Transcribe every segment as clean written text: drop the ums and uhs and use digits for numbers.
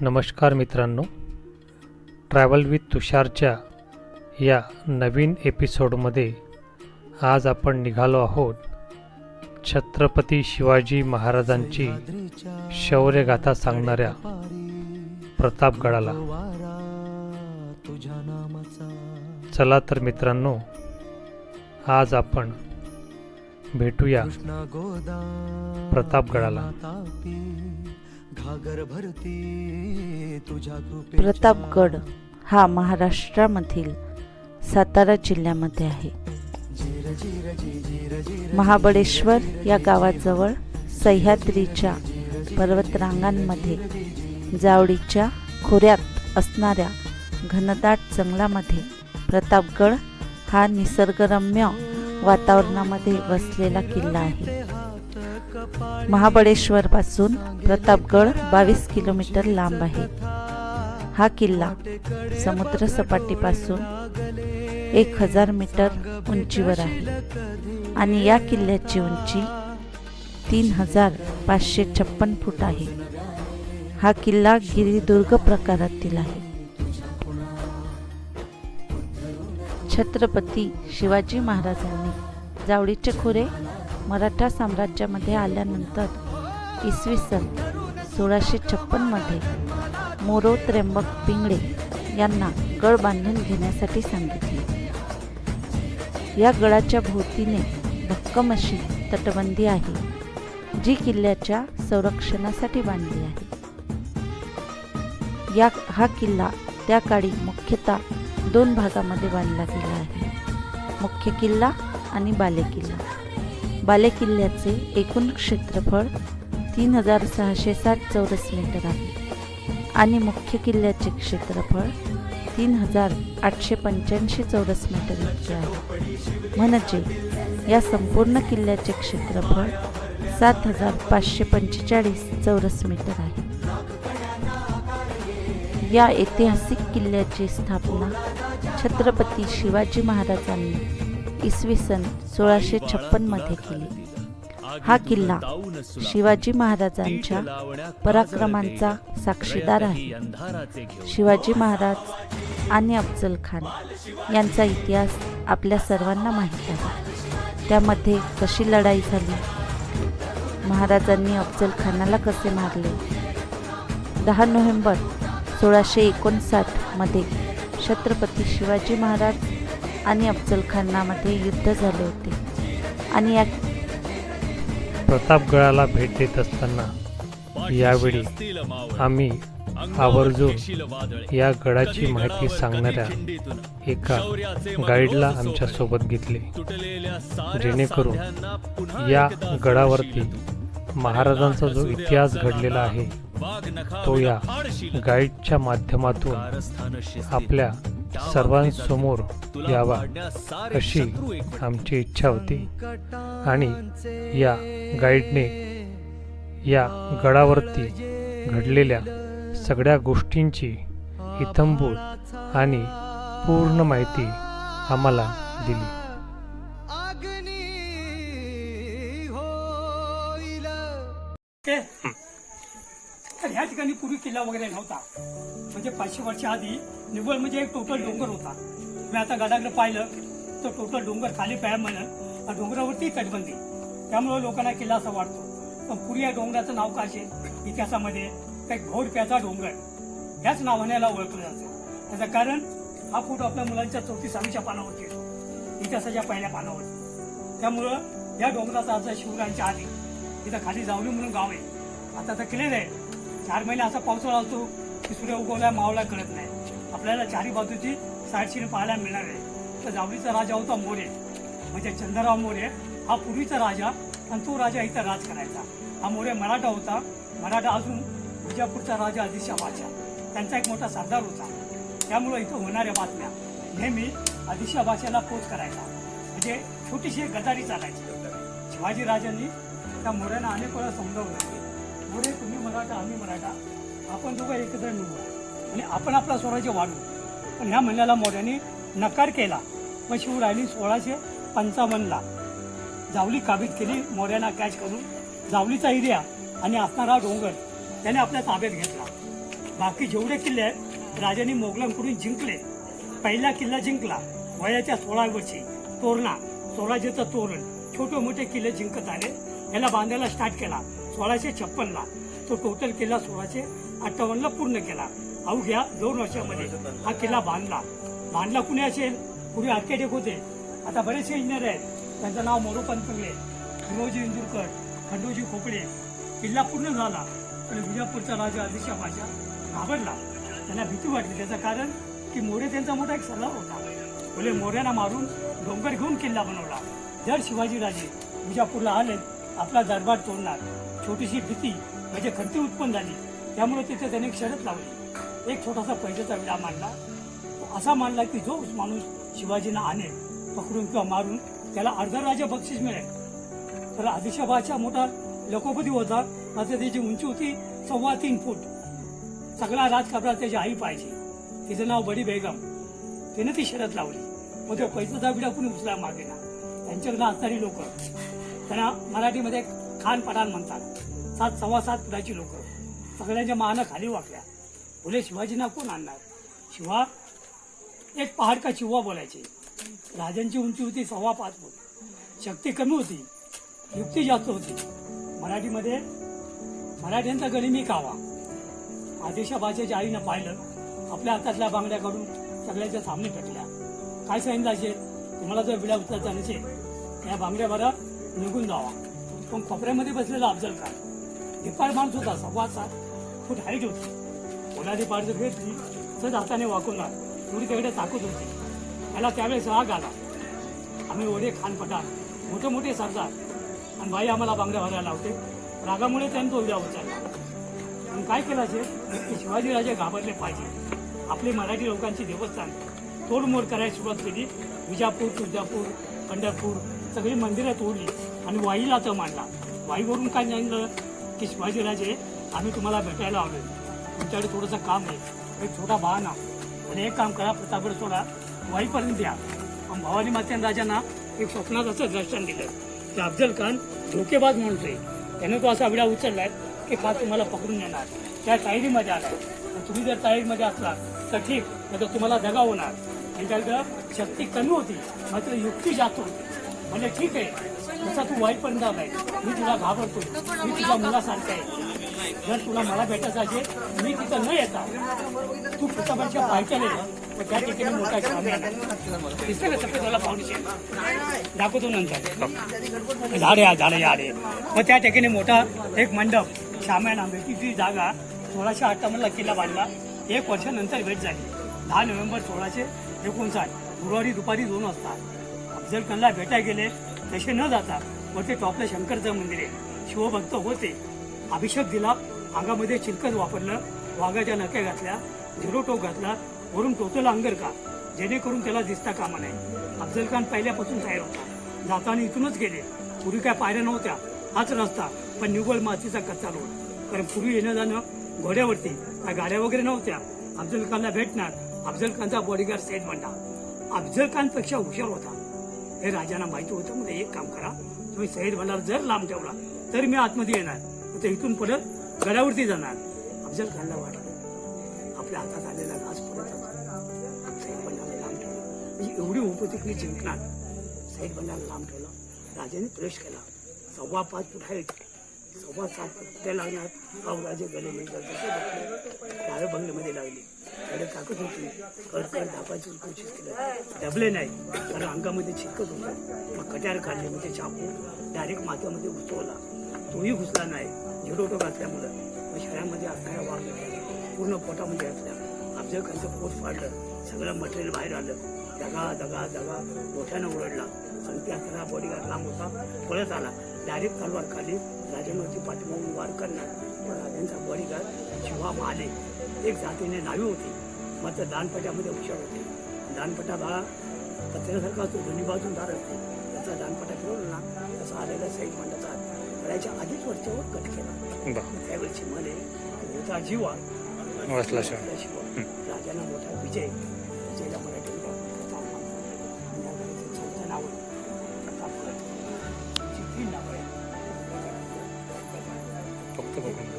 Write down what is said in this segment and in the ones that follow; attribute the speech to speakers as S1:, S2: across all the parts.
S1: नमस्कार मित्रांनो, travel with तुषारच्या या नवीन एपिसोडमध्ये आज आपण निघालो आहोत छत्रपती शिवाजी महाराजांची शौर्यगाथा सांगणाऱ्या प्रतापगडाला। चला तर मित्रांनो, आज आपण भेटूया प्रतापगडाला।
S2: प्रतापगड हा महाराष्ट्रामधील सातारा जिल्ह्यामध्ये आहे। महाबळेश्वर या गावाजवळ सह्याद्रीच्या पर्वतरांगांमध्ये जावळीच्या खोऱ्यात असणाऱ्या घनदाट जंगलामध्ये प्रतापगड हा निसर्गरम्य वातावरणामध्ये वसलेला किल्ला आहे। महाबळेश्वर पासून प्रतापगड 22 किलोमीटर लांब आहे। हा किल्ला समुद्र सपाटीपासून 1000 मीटर उंचीवर आहे आणि या किल्ल्याची उंची 3556 फूट आहे। हा किल्ला गिरिदुर्ग प्रकारातील आहे। छत्रपती शिवाजी महाराजांनी जावळीचे खोरे मराठा साम्राज्यामध्ये आल्यानंतर इसवी सन 1656 मध्ये मोरो त्र्यंबक पिंगळे यांना गड बांधून घेण्यासाठी सांगितले। या गडाच्या भोवतीने भक्कम अशी तटबंदी आहे, जी किल्ल्याच्या संरक्षणासाठी बांधली आहे। हा किल्ला त्या काळी मुख्यतः 2 भागामध्ये बांधला गेला आहे, मुख्य किल्ला आणि बालेकिल्ला। बालेकिल्ल्याचे एकूण क्षेत्रफळ 3660 चौरस मीटर आहे आणि मुख्य किल्ल्याचे क्षेत्रफळ 3885 चौरस मीटर इतके आहे। म्हणजे या संपूर्ण किल्ल्याचे क्षेत्रफळ 7545 चौरस मीटर आहे। या ऐतिहासिक किल्ल्याची स्थापना छत्रपती शिवाजी महाराजांनी इसवी सन 1656 मध्ये केली। हा किल्ला शिवाजी महाराजांच्या पराक्रमांचा साक्षीदार आहे। शिवाजी महाराज आणि अफजल खान यांचा इतिहास आपल्या सर्वांना माहीत आहे। त्यामध्ये कशी लढाई झाली, महाराजांनी अफजल खानाला कसे मारले, 10 नोव्हेंबर 1659 मध्ये छत्रपती शिवाजी महाराज आणि अफजल खानामध्ये युद्ध झाले होते आणि या
S1: प्रतापगडाला भेट देत असताना यावेळी आम्ही आवर्जून या गडाची माहिती सांगणाऱ्या एका गाईडला आमच्या सोबत घेतले, जेणेकरून या गडावरती महाराजांचा जो इतिहास घडलेला आहे तो या गाईडच्या माध्यमातून आपल्या सर्वांसमोर यावा अशी आमची इच्छा होती। आणि या गाईडने या गडावरती घडलेल्या सगळ्या गोष्टींची इत्थंभूत आणि पूर्ण माहिती आम्हाला दिली।
S3: तर ह्या ठिकाणी पूर्वी किल्ला वगैरे नव्हता, म्हणजे 500 वर्ष आधी निव्वळ म्हणजे एक टोटल डोंगर होता। मी आता गडाकडे पाहिलं तर टोटल डोंगर खाली पाय म्हणून डोंगरावरती तटबंदी, त्यामुळे लोकांना किल्ला असा वाटतो। पण पूर्वी या डोंगराचं नाव काय आहे इतिहासामध्ये, काही घोर प्याचा डोंगर ह्याच नावाने याला ओळखलं जातं। त्याचं कारण हा फोटो आपल्या मुलांच्या 34व्या पानावरती येतो, इतिहासाच्या पहिल्या पानावरती। त्यामुळं या डोंगराचा आज शिवरायांच्या आधी इथं खाली जावली म्हणून गाव आहे। आता तर क्लिअर आहे, 4 महिने असा पावसाळा असतो की सूर्य उगवला मावळा कळत नाही। आपल्याला चारी बाजूची साईडशीर पाहायला मिळणार आहे। तर जावळीचा राजा होता मोरे, म्हणजे चंद्रराव मोरे हा पूर्वीचा राजा, आणि तो राजा इथं राज करायचा। हा मोरे मराठा होता। मराठा अजून विजापूरचा राजा आदिलशाह बादशाह त्यांचा एक मोठा सरदार होता। त्यामुळं इथं होणाऱ्या बातम्या नेहमी आदिलशाह बादशाहला पोच करायचा, म्हणजे छोटीशी एक गदारी चालायची। शिवाजी राजांनी त्या मोऱ्यांना अनेक वेळा समजावलं, मोरे तुम्ही मराठा आम्ही मराठा, आपण दोघं एकत्र निवडू आणि आपण आपला स्वराज्य वाढू। पण ह्या म्हणण्याला मोऱ्यांनी नकार केला। मग शिवरायांनी 1655ला जावली काबीज केली, मोऱ्यांना कॅच करून जावलीचा एरिया आणि असणारा डोंगर त्याने आपल्या ताब्यात घेतला। बाकी जेवढे किल्ले आहेत राजांनी मोगलांकडून जिंकले. पहिला किल्ला जिंकला वयाच्या 16 वर्षी तोरणा, स्वराज्याचं तोरण. छोटे मोठे किल्ले जिंकत आले. याला बांधायला स्टार्ट केला 1656ला. तो टोटल किल्ला 1658ला पूर्ण केला. अवघ्या 2 वर्षामध्ये हा किल्ला बांधला कुणी असेल? पूर्वी आर्किटेक्ट होते, आता बरेचसे इंजिनियर आहेत. त्यांचं नाव मोरोपंत पिंगळे, हिरोजी इंदुरकर, खंडोजी खोपडे. किल्ला पूर्ण झाला पण विजापूरचा राजा आदिलशाह बादशाह घाबरला. त्यांना भीती वाटली. त्याचं कारण की मोरे त्यांचा मोठा एक सरदार होता. बोले मोऱ्यांना मारून डोंगर घेऊन किल्ला बनवला. जर शिवाजीराजे विजापूरला आले आपला दरबार तोडणार. छोटीशी भीती म्हणजे खंती उत्पन्न झाली. त्यामुळे तिथे त्याने एक शर्त लावली. एक छोटासा पैशाचा विडा मांडला. असा मानला की जो माणूस शिवाजींना आणेल पकडून किंवा मारून त्याला अर्धा राज्य बक्षीस मिळेल. तर आदिलशाह बादशाह मोठा लखोपती होता. मात्र त्याची उंची होती 3.25 फूट. सगळा राजकारभार त्याची आई पाहिजे. तिचं नाव बडी बेगम. तिने ती शर्त लावली. मग तो पैशाचा विडा कुणी उचला मागे ना. त्यांच्याकडे असणारी लोक त्यांना मराठीमध्ये खान पठाण म्हणतात. 7.25 फुटाची लोक सगळ्यांच्या मानं खाली वाकल्या. बोले शिवाजींना कोण आणणार? शिवा एक पहाड का चिव्वा बोलायचे. राजांची उंची होती 5.25 फूट. शक्ती कमी होती, युक्ती जास्त होती. मराठीमध्ये मराठ्यांचा गनिमी कावा. आदिलशाह बादशाहच्या आईनं पाहिलं. आपल्या हातातल्या बांगड्या काढून सगळ्यांच्या सामने फेकल्या. काय सांगितलं असेल? तुम्हाला जर विडा उचलायचा नसेल या बांगड्या बरं निघून जावा. पण कोपऱ्यामध्ये बसलेला अफजल खान धिपाड माणूस होता. 7.25 फूट हाईट होती. कोणाची पाडजर घेतली सहज हाताने वाकवणार एवढी त्याकडे ताकद होती. त्याला त्यावेळेस राग आला. आम्ही एवढे खान पठाण मोठे मोठे सरदार आणि बाई आम्हाला बांगड्या भरायला लावते. रागामुळे त्यांनी तो विडा उचलला. आणि काय केलं असेल की शिवाजीराजे घाबरले पाहिजे. आपले मराठी लोकांची देवस्थान तोडमोड करायला सुरुवात केली. विजापूर, तुळजापूर, पंढरपूर सगळी मंदिरं तोडली आणि वाईला तर मांडला. वाईवरून काय सांगितलं की शिवाजीराजे आम्ही तुम्हाला भेटायला आलो. तुमच्याकडे थोडंसं काम आहे. एक छोटा बहाणा आणि एक काम करा, प्रतापगड सोडा, वाईपर्यंत या. आणि भवानी मातेन राजांना एक स्वप्नात असं दर्शन दिलं की अफजल खान धोकेबाज माणूस आहे. त्याने तो असा विडा उचललाय की खास तुम्हाला पकडून नेणार. त्या तयारीमध्ये आलाय. तुम्ही जर तयारीमध्ये असला तर ठीक, नाही तर तुम्हाला दगा होणार. त्यांच्याकडं शक्ती कमी होती मात्र युक्ती जास्त होती. म्हणजे ठीक आहे जसा तू वाईपर्यंत आलाय मी तुला घाबरतो. मी तुझ्या मुलासारखं आहे. जर तुला मला भेटायचं असेल मी तिथं न येता तू प्रतापगडच्या पायथ्याला ये. तर त्या ठिकाणी मोठा शामी आहे. दिसतं का सफेदवाला फाउंडेशन दाखवतो नंतर. झाडे झाडे मग त्या ठिकाणी मोठा एक मंडप शाम्या नांबेची ती जागा 1658ला किल्ला बांधला. 1 वर्षानंतर भेट झाली. 10 नोव्हेंबर 1659 गुरुवारी दुपारी 2 वाजता अफजल खानला भेटायला गेले. तसे न जाता वरती टॉपला शंकरचं मंदिर आहे. शिवभक्त होते. अभिषेक दिला. अंगामध्ये चिलकत वापरलं. वाघाच्या नक्या घातल्या. झिरो टोक घातला. वरून टोचला अंगर का जेणेकरून त्याला दिसता कामा नाही. अफजल खान पहिल्यापासून तयार होता. जाताना इथूनच गेले. पूर्वी काय पायऱ्या नव्हत्या. हाच रस्ता पण निव्वळ मातीचा कच्चा रोड. कारण पूर्वी येणं जाणं घोड्यावरती काय गाड्या वगैरे नव्हत्या. अफजल खानला भेटणार. अफजल खानचा बॉडीगार्ड सैद बंडा अफजल खानपेक्षा हुशार होता. हे राजांना माहिती होतं. म्हणजे एक काम करा, तुम्ही सैद बंडाला जर लांब ठेवला तर मी आतमध्ये येणार, तर इथून परत गडावरती जाणार. अफजल खानला वाटलं आपल्या हातात आलेला घास परत सैद बंडाला लांब ठेवला. म्हणजे एवढी उपतिकली जिंकणार. सैद बंडाला लांब ठेवला. राजाने प्रवेश केला. 5.25 फूट हाईट, 7.25 फूट ते लागणार. राजे गेले काळे बंगल्यामध्ये लागले. त्याला ताकद होती. कड दाबायची कोशिश केलं. डबले नाही कारण अंगामध्ये चिकट होतं. मग कट्यार काढले. म्हणजे चाकू डायरेक्ट माथ्यामध्ये घुसवला. तोही घुसला नाही झिरोटो घातल्यामुळं. मग शहरामध्ये असणाऱ्या वाघ पूर्ण पोटामध्ये असल्या. अफजल खानचं पोट फाडलं. सगळं मटेरियल बाहेर आलं. दगा दगा दगा मोठ्यानं ओरडला. संख्या असणारा बॉडीगार्ड लांब होता. पळत आला. डायरेक्ट तलवार खाली राजांवरती पाठीमागून वार करणार. पण राजांचा बॉडीगार्ड शिवा आले. एक जातीने नावी होती मात्र दानपट्यामध्ये हुशार होते. दानपटा हा पत्र्यासारखा असतो. दोन्ही बाजून दार असते. त्याचा दानपटा फिरवला ना तसा आलेला सैद बंडाचा करायच्या आधीच वरच्यावर कट केला. त्यावेळची म्हणे होता जीवा वाचला शिवा. राजाला मोठा विजय. विजयला मराठी नाव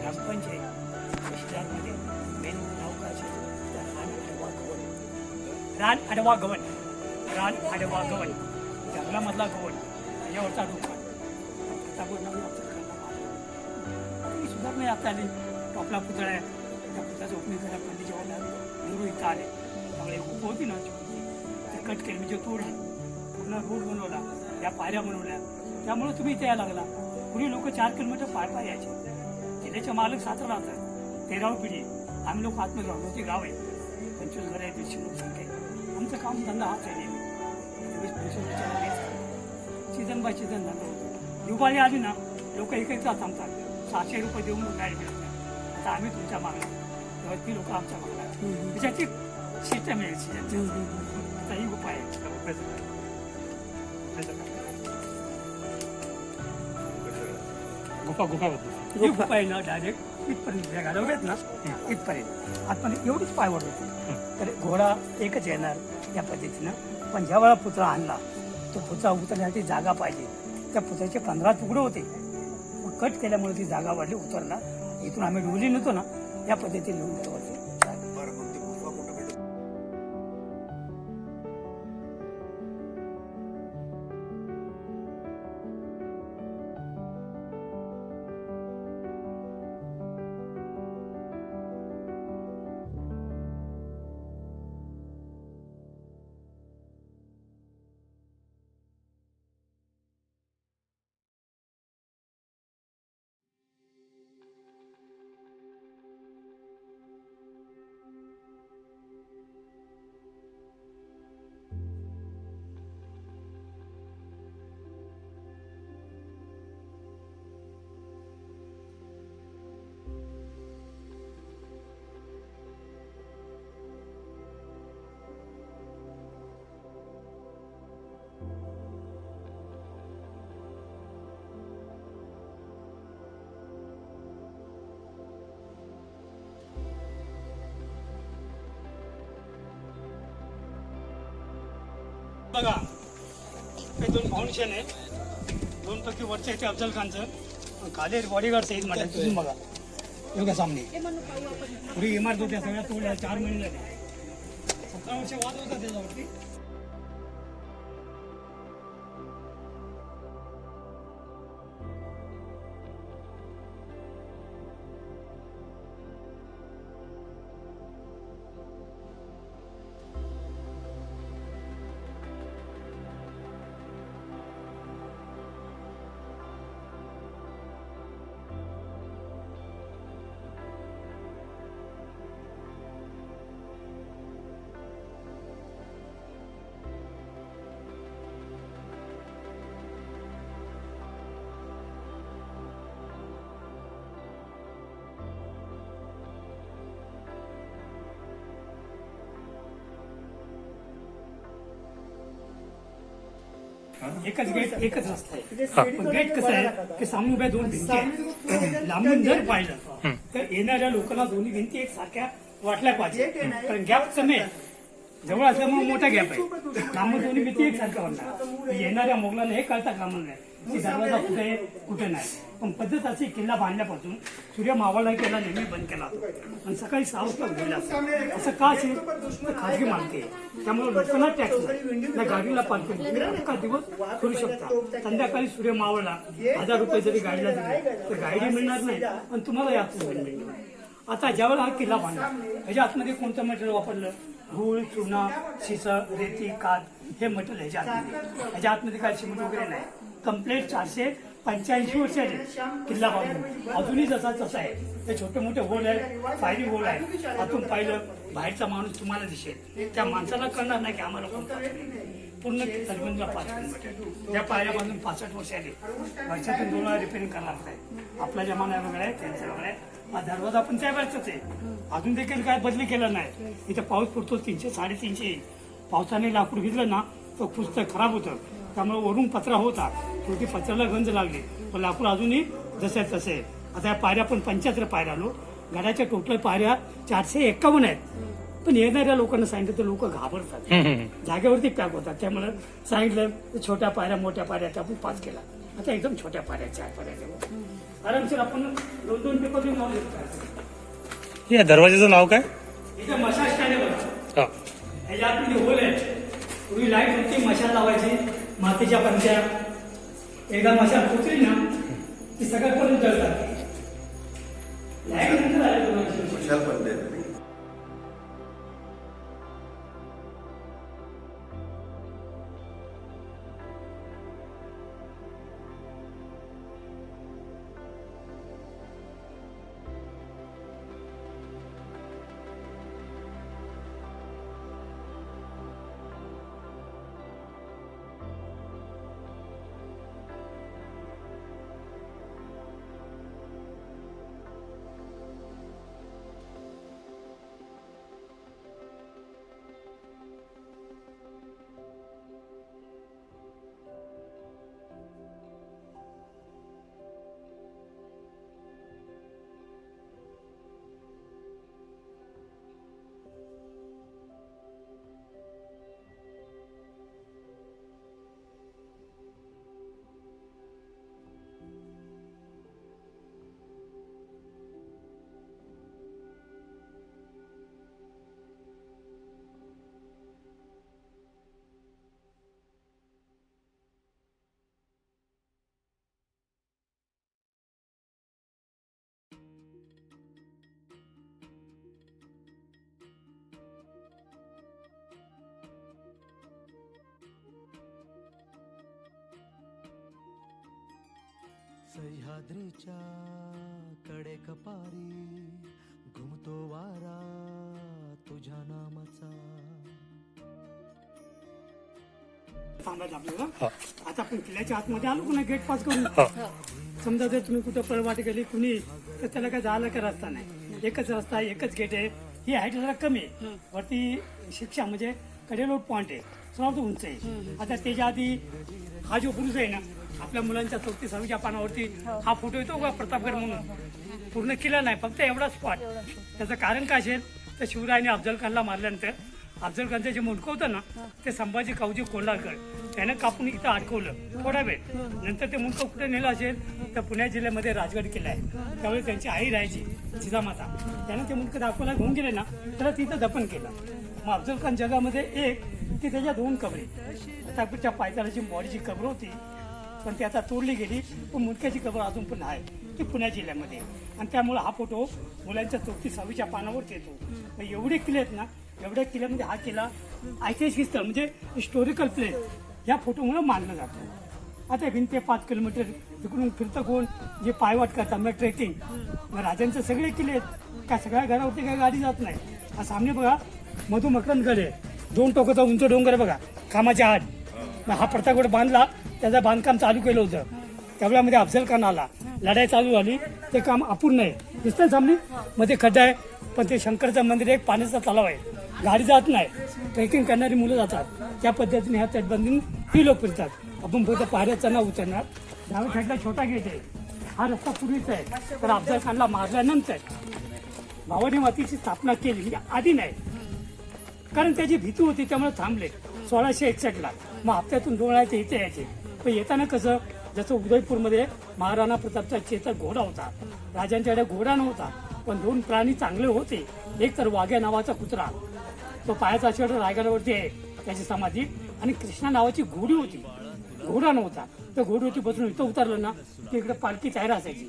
S3: ग्रामपंचायत मेन रान आडवा गवण, रान आडवा गवण, जंगलामधला गवण, यावरचा डोंगर. सुद्धा नाही आता आली. टॉपला पुतळा आहे, त्या पुतळ्याचं ओपनिंग करायला पंडित जवाहरलाल नेहरू इथं आले. त्यामुळे उप होती ना ते कट केली, म्हणजे तोडली, पूर्ण रोड बनवला, या पायऱ्या बनवल्या. त्यामुळे तुम्ही इथे यायला लागला. पूर्वी लोक 4 किलोमीटर पाय यायचे. जिल्ह्याचे मालक 7 राहतात, 13वी पिढी. आम्ही लोक आतमध्ये राहतो. ते गाव आहे, 25 घरं आहेत, 100 लोकसंख्या आहे. आमचं काम धंदा हाच आहे नेहमी. सीझन बाय सीझन धंदा होतो. दिवाळी आली ना लोक एकत्र थांबतात. 600 रुपये देऊन गाडी मिळत नाही. आता आम्ही तुमच्या मागला, तेव्हा ती लोक आमच्या मागला. त्याच्याची शिस्त मिळेल सीझनची. आता ही उपाय आहे. गुफा गुफा आहे ना डायरेक्ट इथपर्यंत ज्या गाड्या उभ्या आहेत ना इथपर्यंत आतमध्ये एवढीच पायवर होती. तर घोडा एकच येणार या पद्धतीनं. पण ज्या वेळा पुतळा आणला तो पुतळा उतरण्यासाठी जागा पाहिजे. त्या पुतळ्याचे 15 तुकडे होते. मग कट केल्यामुळे ती जागा वाढली, उतरला. इथून आम्ही डोली नेतो ना या पद्धतीने लिहून दरवरती. बघा हे 2 फाउंडेशन आहे. 2 पैकी वरचं आहे ते अफजल खानचं, खाली बॉडीगार्ड सईद म्हणतात. तुम्ही बघा योगा सामने पुरी इमारत होत्या सगळ्या तोडल्या. 4 महिने झाले. 17 वर्ष वाद होता त्याच्यावरती. एकच गेट, एकच रस्ता आहे. पण गेट कसं आहे की सामने उभ्या 2 भिंती आहेत. लांबून जर पाहिलं तर येणाऱ्या लोकांना दोन्ही भिंती एकसारख्या वाटल्या पाहिजे. कारण गॅप कमी आहे, जवळ असल्यामुळे मोठा गॅप आहे. लांबून दोन्ही भिंती एकसारख्या वाटणार. येणाऱ्या मोगलांना हे कळता कामा नाही की दरवाजा कुठे आहे कुठे नाही. पण पद्धत अशी किल्ला बांधल्यापासून सूर्य मावळला केला नेहमी बंद केला आणि सकाळी 6 वाजता उघडला. असं का असेल तर खाजगी मालकी आहे. त्यामुळे लोकांना टॅक्स नाही. गाडीला पार्किंग अख्खा दिवस करू शकता. संध्याकाळी सूर्य मावळला 1000 रुपये जरी गाडीला दिले तर गाडी मिळणार नाही पण तुम्हाला याच मिळणार. आता ज्यावेळेला हा किल्ला बांधला ह्याच्या आतमध्ये कोणतं मटेरियल वापरलं? धूळ, चुना, शिसं, रेती, काद हे मटेरियल ह्याच्या आतमध्ये. ह्याच्या आतमध्ये काय सिमेंट वगैरे नाही. कम्प्लीट 485 वर्षाचे किल्ला बांधून अजूनही जसा तसा आहे. ते छोटे मोठे होल आहे, फायरी होल आहे. आतून पाहिलं बाहेरचा माणूस तुम्हाला दिसेल. त्या माणसाला कळणार नाही की आम्हाला कोणता पूर्ण तलबंदीला 5 किलोमीटर. त्या पायऱ्या बांधून 65 वर्ष आले. वर्षातून 2 वेळा रिपेअरिंग करायला लागत. आपला जमाना वेगळा आहे, त्यांचा वेगळा आहे. हा दरवाजा पण त्या वेळचाच आहे. अजून देखील काय बदली केला नाही. इथे पाऊस पडतो 300 350. पावसाने लाकूड भिजलं ना तर पुस्तक खराब होतं. त्यामुळे वरून पत्रा होता, शेवटी पत्राला गंज लागली. पण लाकूड अजूनही जसे तसे. आता या पायऱ्या पण 75 पायऱ्या आलो. गडाच्या टोटल पायऱ्या 451 आहेत. पण येणाऱ्या लोकांना सांगितलं तर लोक घाबरतात, जागेवरती पॅक होतात. त्यामुळे सांगितलं छोट्या पायऱ्या मोठ्या पायऱ्या आपण 5 केला. आता एकदम छोट्या पायऱ्या 4 पायऱ्या आरामशीर आपण 2-2 पेपर देऊन लावू शकतो.
S1: या दरवाजाचं नाव काय?
S3: इथे मसाज स्टँड आहे. ह्याच्या आतमध्ये होल आहे. पूर्वी लाईट होती, मशाल लावायची मातीच्या पंख्या. एकदा मशाल पोचली ना ती सगळ्यापर्यंत जळतात. लाईट नंतर आले तुम्हाला.
S4: मशाल पण देत नाही.
S5: सह्याद्रीच्या कडेकपारी घुमतो वारा तुझ्या नामाचा.
S3: थांबायचं आपल्याला. आता आपण किल्ल्याच्या आतमध्ये आलो पुन्हा गेट पास करून. समजा जर तुम्ही कुठं पळवाट गेली कुणी तर त्याला काय झालं का रस्ता नाही. एकच रस्ता आहे, एकच गेट आहे. ही हाईट जरा कमी आहे. वरती शिक्षा म्हणजे कडेलोट पॉइंट आहे, सर्वात उंच आहे. आता त्याच्या आधी हा जो पुरुष आहे ना आपल्या मुलांच्या 34व्या पानावरती हा फोटो येतो का प्रतापगड म्हणून. पूर्ण किल्ला नाही, फक्त एवढा स्पॉट. त्याचं कारण काय असेल तर शिवरायाने अफजल खानला मारल्यानंतर अफजल खानचं जे मुंडकं होतं ना ते संभाजी कावजी कोंढाळकर त्यानं कापून इथं अडकवलं थोडा वेळ. नंतर ते मुंडकं कुठे नेलं असेल तर पुणे जिल्ह्यामध्ये राजगड किल्ला आहे. त्यावेळी त्यांची आई राहायची जिजामाता. त्यानं ते मुंडकं दाखवायला घेऊन गेले ना तर तिथं दफन केलं. मग अफजल खान जगामध्ये एक की त्याच्या 2 कबरी. प्रतापच्या पायथ्याची बॉडीची कबर होती पण ती आता तोडली गेली. पण मुंडक्याची कबर अजून पण आहे ती पुणे जिल्ह्यामध्ये. आणि त्यामुळे हा फोटो मुलांच्या 34व्या पानावरती येतो. मग एवढे किल्ले आहेत ना, एवढ्या किल्ल्यामध्ये हा किल्ला ऐतिहासिक स्थळ म्हणजे हिस्टोरिकल प्लेस या फोटोमुळे मानलं जातं. आता भिंते 5 किलोमीटर तिकडून फिरतं कोण जे पायवाट करतात मग ट्रेकिंग. मग राजांचे सगळे किल्ले आहेत का सगळ्या घरावरती काही गाडी जात नाही. हा सामने बघा मधु मकरंदगड आहे, 2 टोकाचा उंच डोंगर बघा खामाच्या आड. मग हा प्रतापगड बांधला, त्याचं बांधकाम चालू केलं होतं. त्यावेळेमध्ये अफजल खान आला, लढाई चालू झाली, ते काम अपूर्ण आहे. दिसतंय सामने मध्ये खड्डा आहे पण ते शंकरचं मंदिर एक पाण्याचा तलाव आहे, गाडी जात नाही. ट्रेकिंग करणारी मुलं जातात. त्या पद्धतीने ह्या तटबंदीने ती लोक फिरतात. आपण फक्त पायऱ्या चढणार उतरणार. डाव्या साईडला छोटा गेट आहे. हा रस्ता पूर्वीचा आहे. तर अफजल खानला मारल्यानंतर भावानी मातीची स्थापना केली म्हणजे आधी नाही, कारण त्याची भीती होती त्यामुळे थांबले 1661ला. मग हप्त्यातून 2 वेळा ते इथे यायचे. पण येताना कसं जसं उदयपूरमध्ये महाराणा प्रतापचा चेतक घोडा होता, राजांच्याकडे घोडा नव्हता पण 2 प्राणी चांगले होते. एक तर वाघ्या नावाचा कुत्रा, तो पायाचा शेड रायगडावरती आहे त्याची समाधी. आणि कृष्णा नावाची घोडी होती, घोडा नव्हता. तर घोडीवरती बसून इथं उतरलं ना की इकडे पालखी तयार असायची.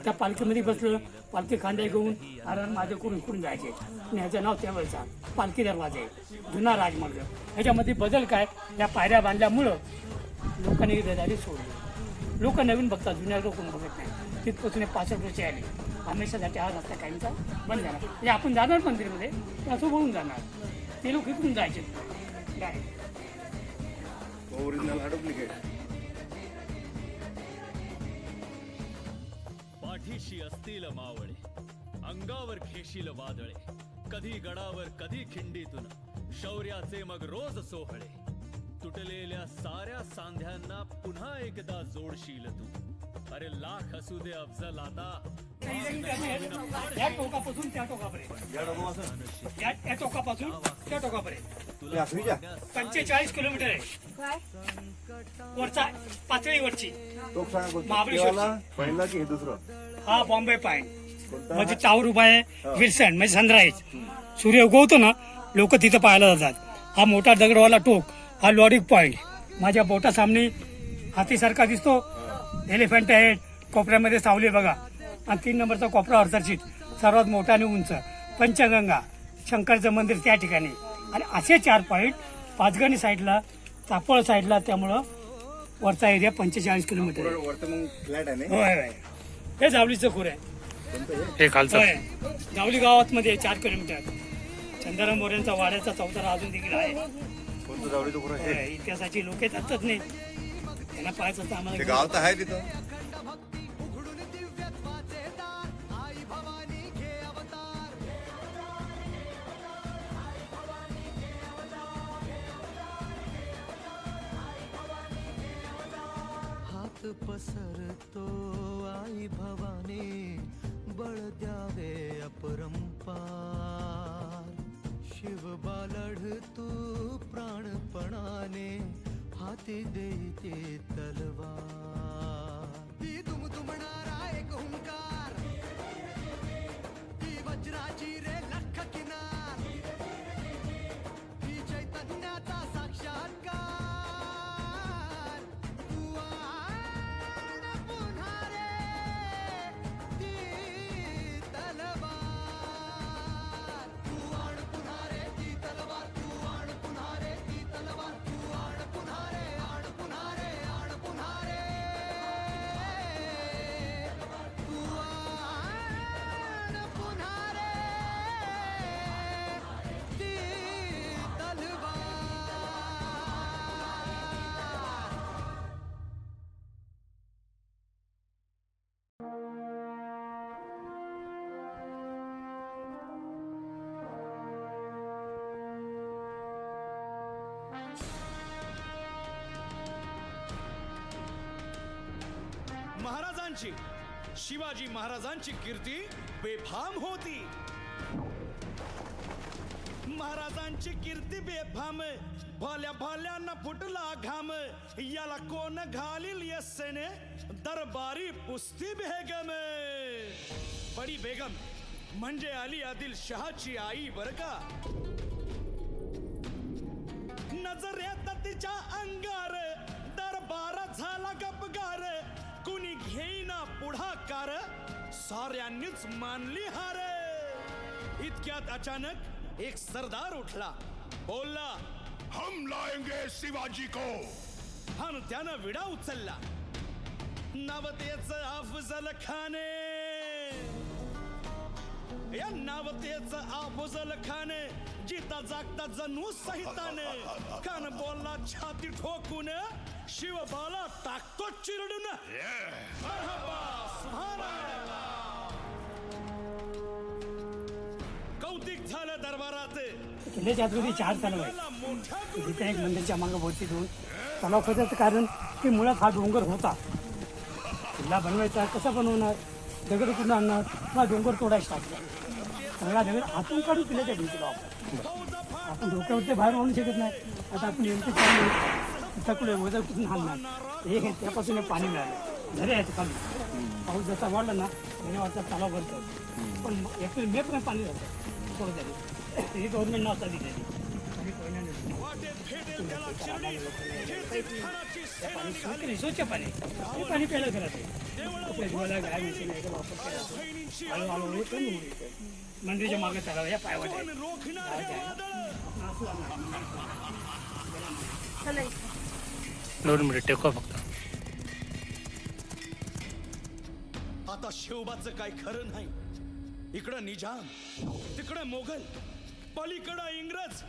S3: त्या पालखीमध्ये बसलं, पालखी खांद्या घेऊन हरण माझ्या करून इकडून जायचे. आणि ह्याचं नाव त्यावेळेचा पालखी दरवाजा आहे, जुना राजमार्ग. ह्याच्यामध्ये बदल काय, या पायऱ्या बांधल्यामुळं लोकांनी रहदारी सोडली. लोक नवीन बघतात, जुन्या लोक कोण बघत नाही. तिथपासून 65 वर्षे आले. हमेशासाठी हा रस्ता काहींचा बंद झाला. म्हणजे आपण जाणार मंदिरमध्ये असं बोलून जाणार, ते लोक इकडून जायचे डायरेक्ट.
S4: ओरिजिनल हा डुप्लिकेट.
S6: पाठीशी असतील मावळे, अंगावर घेशील वादळे. कधी गडावर कधी खिंडीतून शौर्याचे मग रोज सोहळे. तुटलेल्या साऱ्या सांध्यांना पुन्हा एकदा जोडशील तू. अरे लाख असू दे अफजल आता.
S3: या टोकापासून त्या टोकापर्यंत, या टोकापासून त्या टोकापर्यंत 45 किलोमीटर आहे. वरचा पातळीवरची
S4: टोक सांगा कोणतं?
S3: महाबळेश्वर.
S4: केव्हाला? पहिला की हे दुसरं?
S3: हा बॉम्बे पॉइंट
S4: कोणता?
S3: म्हणजे टावर उभा आहे. विल्सन म्हणजे सनराईज, सूर्य उगवतो ना, लोक तिथं पाहायला जातात. हा मोठा दगडवाला टोक हा लॉरिक पॉइंट माझ्या बोटासामने हातीसारखा दिसतो. एलिफंट हेड कोपऱ्यामध्ये सावली बघा. आणि 3 नंबरचा कोपरा ऑर्थरशीट सर्वात मोठा आणि उंच. पंचगंगा शंकरचं मंदिर त्या ठिकाणी. आणि असे 4 पॉईंट पाचगणी साईडला चापळ साईडला. त्यामुळं वरचा एरिया 45 किलोमीटर आहे.
S4: वरतं मग फ्लॅट आहे ना
S3: होय होय. हे जावलीचं खोर आहे.
S1: हे खालचं
S3: होय. जावली गावात मध्ये 4 किलोमीटर. चंद्रराम मोऱ्यांचा वाड्याचा चौतारा अजून देखील आहे.
S4: कोणतं जावळीचं पुरं हे
S3: होय. इतिहासाची लोक येतातच नाही त्यांना पाहायचं असतं
S4: ते
S3: आम्हाला.
S4: गाव तर आहे तिथं.
S5: हात पसरतो आई भवानी बळ द्यावे अपरंपार शिव बालढ तू प्राणपणाने हाती देते तलवार ती दुमदुमणारा एक हुंकार ती वज्राची रे लख किनार ती चैतन्याचा साक्षात्कार तू आण पुन्हा रे ती तलवार तू आण पुन्हा रे ती तलवार तू आण पुन्हा रे ती तलवार तू आण पुन्हा रे आण पुन्हा रे आण पुन्हा रे तू आण पुन्हा रे ती तलवार.
S6: महाराजांची शिवाजी महाराजांची कीर्ती बेफाम होती. महाराजांची कीर्ती बेफाम भल्या भल्यांना फुटला घाम याला कोण घालील यस्सेने दरबारी पुस्ती बेगम. बडी बेगम म्हणजे अली आदिल शहाची आई बर का. नजर येत तिच्या अंगार दरबार झाला गपगार कुणी घेईना पुढाकार साऱ्यांनीच मानली हार. इतक्यात अचानक एक सरदार उठला बोलला
S7: हम लाएंगे शिवाजी को.
S6: आणि त्यानं विडा उचलला. नवतेच अफजल खाने या नवतेच अफजल खाने जिता जागता जणू सहिताने कान बोलला छाती ठोकून शिवबाला टाकतो चिरडून. मरहबा, सुभानअल्लाह. कौतिक झालं दरबारात.
S3: किल्ल्याच्या आतमध्ये 4 तलाव आहेत.
S6: मोठ्या
S3: तिथे एक मंदिरच्या मागे भोवती 2 तलाव खोदायचं कारण की मुळात हा डोंगर होता. किल्ला बनवायचा कसा बनवणार, दगड कुठून आणणार, हा डोंगर तोडायच टाकला. सगळा दगड आतून काढून किल्ल्याच्या भिंतीला आपण डोक्यावरती बाहेर आणू शकत नाही. आता आपण नेमकं चाललो सगळे वजन कुठून आणणार हे त्यापासून पाणी मिळालं. झरे आहेत खाली. पाऊस जसा वाढला ना धन्यवादचा तलाव भरतो. पण एप्रिल मे पर्यंत पाणी जातं थोडं तरी. ही गव्हर्नमेंट नव्हता दिलेली. स्वच्छ पाणी हे पाणी प्यायला करत आहे. गाय म्हशी नाही का वापर केला. हळूहळू कमी होईल. मंदिराच्या मागे तलाव या पायवाट आहे.
S1: दोन मिनिट टेकवा फक्त.
S6: आता शिवबाचं काय खरं नाही. इकडं निजाम तिकडं मोगल पलीकडं इंग्रज.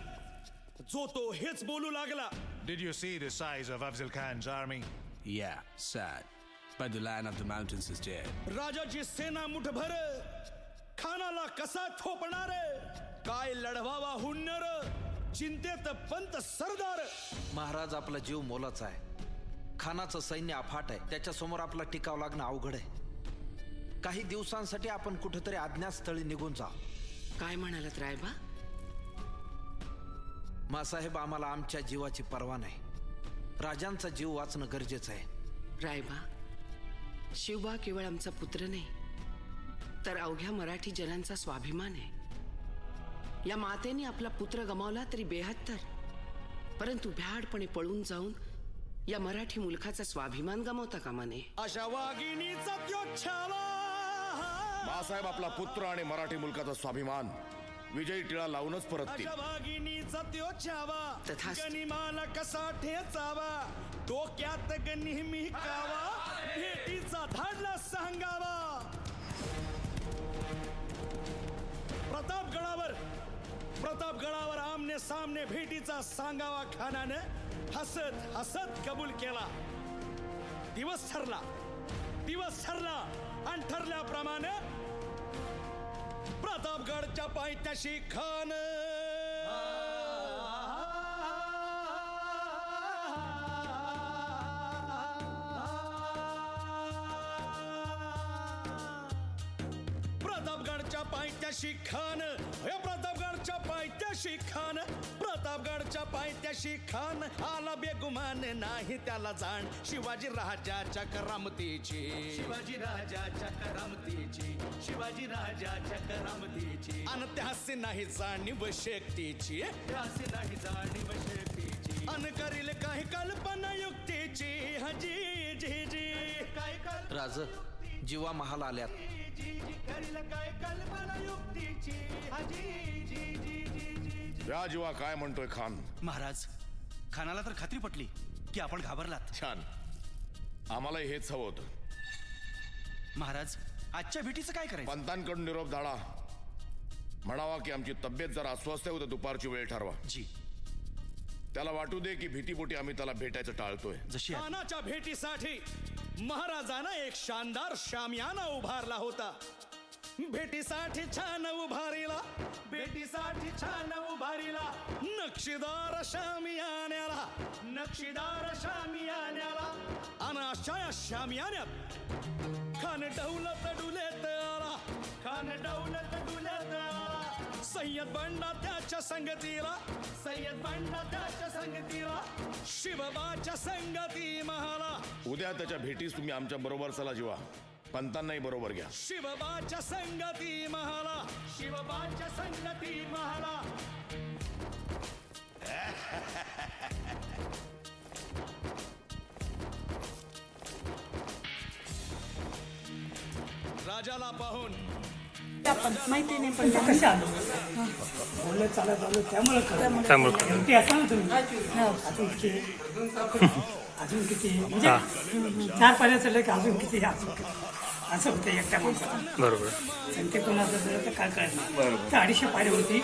S6: जो तो हेच बोलू लागला.
S7: Did you see the size of Afzal Khan's army?
S8: Yeah, sad. But the Lion of the Mountains is dead.
S6: राजाची सेना मुठभर खानाला कसा थोपणार. काय लढवावा हुन्नर चिंतेत पंत सरदार.
S9: महाराज आपला जीव मोलाचा आहे. खानाचं सैन्य अफाट आहे. त्याच्यासमोर आपला टिकाव लागणं अवघड आहे. काही दिवसांसाठी आपण कुठेतरी अज्ञातस्थळी निघून जा.
S10: काय म्हणालात रायबा?
S9: मासाहेब आम्हाला आमच्या जीवाची पर्वा नाही. राजांचा जीव वाचणं गरजेचं आहे.
S10: रायबा, शिवबा केवळ आमचा पुत्र नाही तर अवघ्या मराठी जनांचा स्वाभिमान आहे. या मातेने आपला पुत्र गमावला तरी 72 परंतु भ्याडपणे पळून जाऊन या मराठी मुलखाचा स्वाभिमान गमावता कामा नये.
S5: अशा वाघिणीचा त्यो छावा.
S7: बाळासाहेब आपला पुत्र आणि मराठी मुलकाचा स्वाभिमान विजयी टिळा लावूनच परततील.
S5: अशा वाघिणीचा त्यो छावा.
S10: तथास्तु.
S5: गनिमाला कसा ठेचावा, डोक्यात नेहमी कावा, भेटीचा धाडला सांगावा. प्रतापगडावर आमने सामने भेटीचा सांगावा खानानं हसत हसत कबूल केला. दिवस ठरला आणि ठरल्याप्रमाणे प्रतापगडच्या पायथ्याशी खान प्रतापगडच्या पायथ्याशी खान प्रतापगडच्या पायथ्याशी खान आला बेगुमान नाही त्याला जाण. शिवाजी राजाच्या करामतीची अन त्यासी नाही जाणीव शक्तीची अन करील काही कल्पना युक्तीची. हजी जी जी काय
S9: राज जीवा महाल आल्यात.
S5: करील काय कल्पना युक्तीची. हजी जी जी जी.
S7: या जीवा काय म्हणतोय खान?
S5: महाराज, खानाला तर खात्री पटली की आपण घाबरलात.
S7: छान, आम्हालाही हेच हवं होतं.
S5: महाराज, आजच्या भेटीचं काय करायचं?
S7: पंतांकडून निरोप धाडा, म्हणावा की आमची तब्येत जरा अस्वस्थ आहे, उद्या दुपारची वेळ ठरवा.
S5: जी.
S7: त्याला वाटू दे की भीतीपोटी आम्ही त्याला भेटायचं टाळतोय.
S5: जशी खानाच्या भेटीसाठी महाराजानं एक शानदार शामियाना उभारला होता. भेटीसाठी छान उभारीला नक्षीदार शामियान्याला आणि अशा या शामियान्यात खान डौलत डुलेत आला. सय्यद बंडा त्याच्या संगतीला शिवबाच्या संगती महाला.
S7: उद्या त्याच्या भेटीस तुम्ही आमच्या बरोबर चला जीवा, पंतांनाही बरोबर घ्या.
S5: शिवबाच्या संगती महाला. राजाला पाहून
S3: माहिती नाही पण कशा आलो बोलत चालत आलो त्यामुळे ते असं ना तुम्ही अजून किती म्हणजे 4 चढलं की अजून किती असं होतं एकट्या माणसाला.
S1: बरोबर.
S3: संख्या कोणाचं झालं तर काय कळत नाही. तर 250 पायऱ्या होती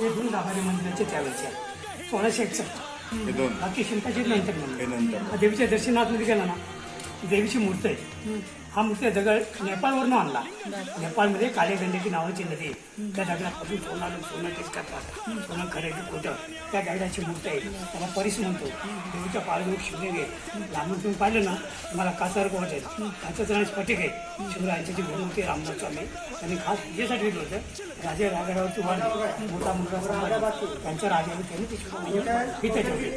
S3: हे 2 गाभारे मंदिराचे त्यावेळेच्या 1661. बाकी शिल्पाची नंतर देवीच्या दर्शनात गेला ना, देवीची मूर्ती आहे. हा मूर्ती दगड नेपाळवरून आणला. नेपाळमध्ये काळेगंडेची नावाची नदी आहे. त्या दगडापासून सोनं तेच करतात. सोनं खरेदी खोटं त्या दगडाची मूर्ती आहे. त्याला परिस म्हणतो. देवीच्या पाळगोट शिवलिंग आहे. लांबून तुम्ही पाहिलं ना तुम्हाला काचावर वाटेल. काचाचं आणि स्फटिक आहे. शिवरायांची जी गुरु होती रामदास स्वामी त्यांनी खास पूजेसाठी दिलं होतं. राजे रागावरती वाढ मोठा मुलगा त्यांच्या राजाने त्यांनी ती ठेवली.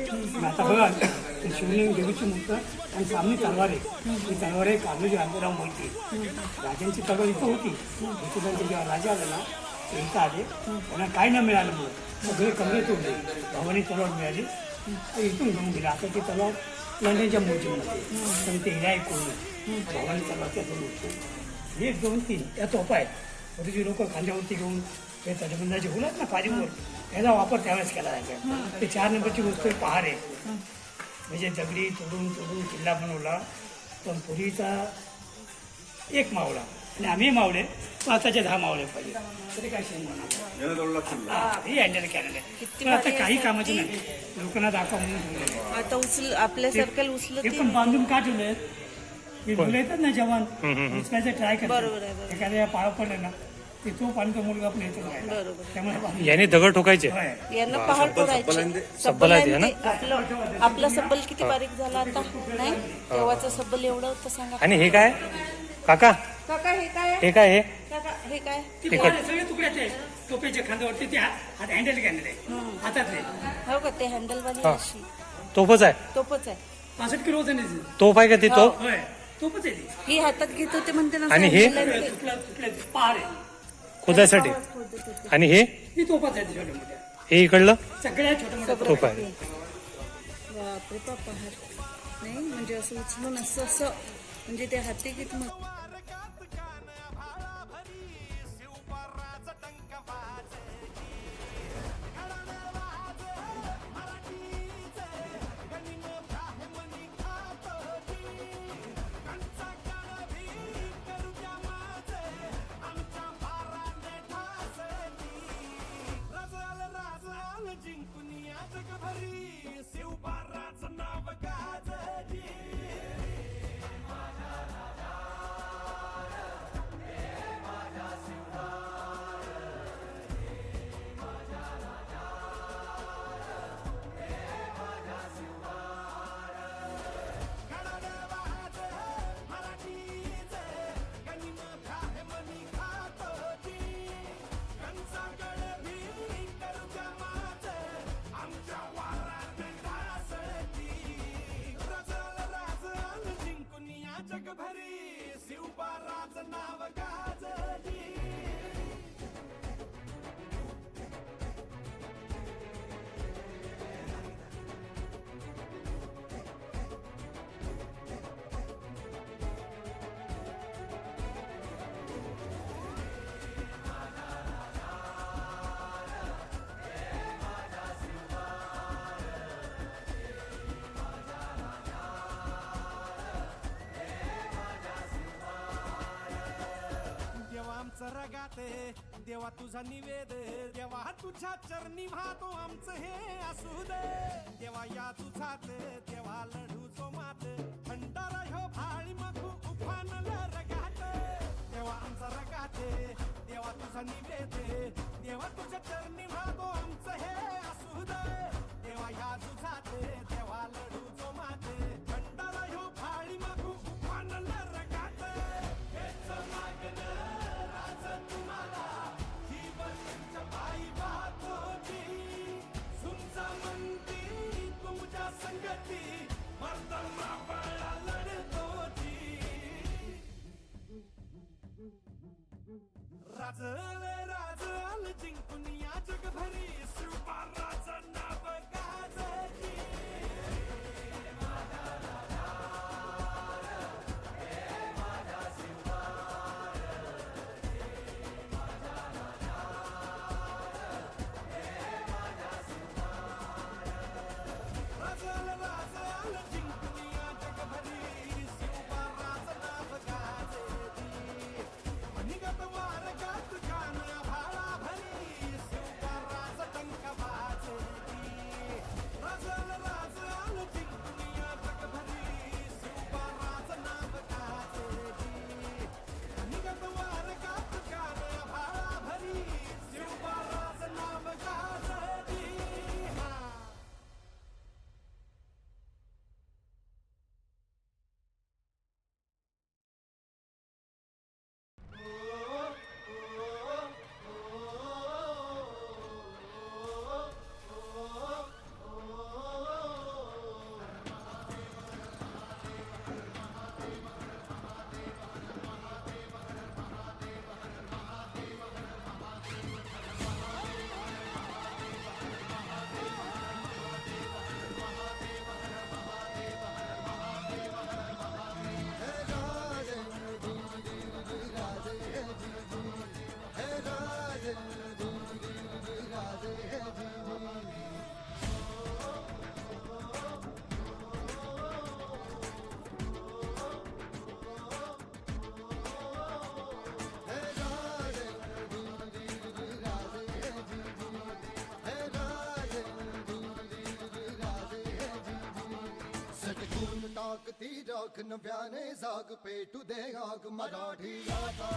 S3: आता बघा ते शिवलिंग देवीची मूर्त आणि सामने तलवार आहे. ही तलवार आहे कान्होजी आंबेराव मोहिते. राजांची तलवार इथं होती. इथं त्यांचे जेव्हा राजा आले ना ते इथं आले. त्यांना काय न मिळालं म्हणून सगळे कमरे तोडले. भवानी तलवार मिळाली इथून घेऊन गेला. आता ती तलवार लंडनच्या म्युझियममध्ये पण ते हिरा कोणी भवानी तलवार त्या 2 1 2 3 त्या तोफा आहेत. पूर्वीची लोक खांद्यावरती घेऊन ते तटबंदाचे होतात ना पारीवर त्याचा वापर त्यावेळेस केला जायचा. ते 4 नंबरची गोष्ट पहार आहे. म्हणजे दगडी तोडून किल्ला बनवला. पण पूर्वीचा 1 मावळा आणि आम्ही मावळे 5चे 10 मावळे पाहिजे तरी काय शेण म्हणा हे हँडल केलेलं आहे. पण आता काही कामाची नाही. लोकांना दाखवा म्हणून
S2: आता आपल्यासारख्याला उचलत
S3: हे पण बांधून का ठेवलंय? हे मुलं येतात ना जवान उचलायचं ट्राय करतात. एखाद्या पाया पडलं ना ते तो पाणी मुलगा पण येतो त्यामुळे
S1: याने दगड ठोकायचे.
S2: यांना पहाड तोडायचे. सब्बल आपला सब्बल किती बारीक झाला आता नाही तेव्हाचा सब्बल एवढं होतं सांगा.
S1: आणि हे काय काका
S2: काका हे काय
S1: हे काय हे
S2: काका हे काय
S3: सगळे तुकड्याचे टोप्याच्या खांद्यावरती ते हात हँडल केलेलं आहे हातात
S2: हो का ते हँडलवाली अशी
S1: तोफच आहे.
S2: तोपच आहे.
S3: 65 किलो वजन
S1: तोफ आहे का ती तोफ?
S3: होय तोपच आहे ती.
S2: ही हातात घेत होते म्हणते ना.
S1: आणि हे
S3: तुकड्या पहार आहे
S1: खोदायसाठी. आणि हे
S3: ती तोपच आहे छोट्या मोठ्या
S1: हे इकडलं
S3: सगळ्या छोट्या मोठ्या
S1: तोफ आहे.
S10: बापरे बापा हात नाही म्हणजे असं उचलून असं असं म्हणजे ते हाती किती मग
S5: रगाते देवा तुझा निवेद देवा तुझ्या चरणी वाहतो आमचं हे असू दे देवा या तुझात देवा लढूचो मात भंडारा ह्यो भाळी मखू उफानला रगात देवा आमचा रगाते देवा तुझा निवेद देवा तुझ्या चरणी वाहतो आमचं हे असू दे देवा या तुझात देवा लढूचो मात भंडारा ह्यो भाळी मखू उफानला रगात हेच मागणं तुम्हाला ही बंच पायी वाहतोची तुमचा मंदी तुमच्या संगती मर्दमा बळा लढतोची राजल जिंकून या जगभरी शिवबाराचं नाव गाजची
S11: टाकती राख नव्याने जाग पेटू दे आग मराठी आता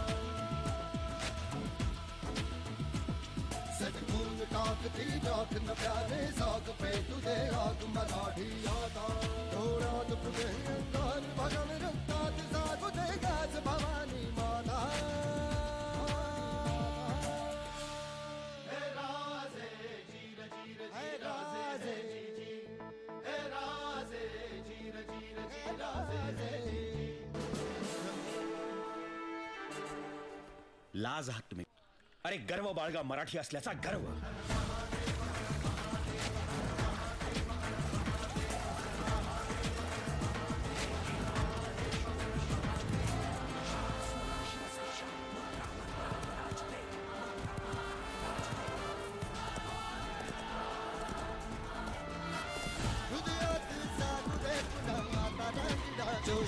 S11: सटकून टाकती राख नव्याने जाग पेटू दे आग मराठी आता डोळ्यात पुढे अंगार भगन रक्तात जागू दे गाज भवानी माता हे राजे जीर जीर हे राजे हे राजे जीर जीर
S12: लाज आहात तुम्ही अरे गर्व बाळगा मराठी असल्याचा गर्व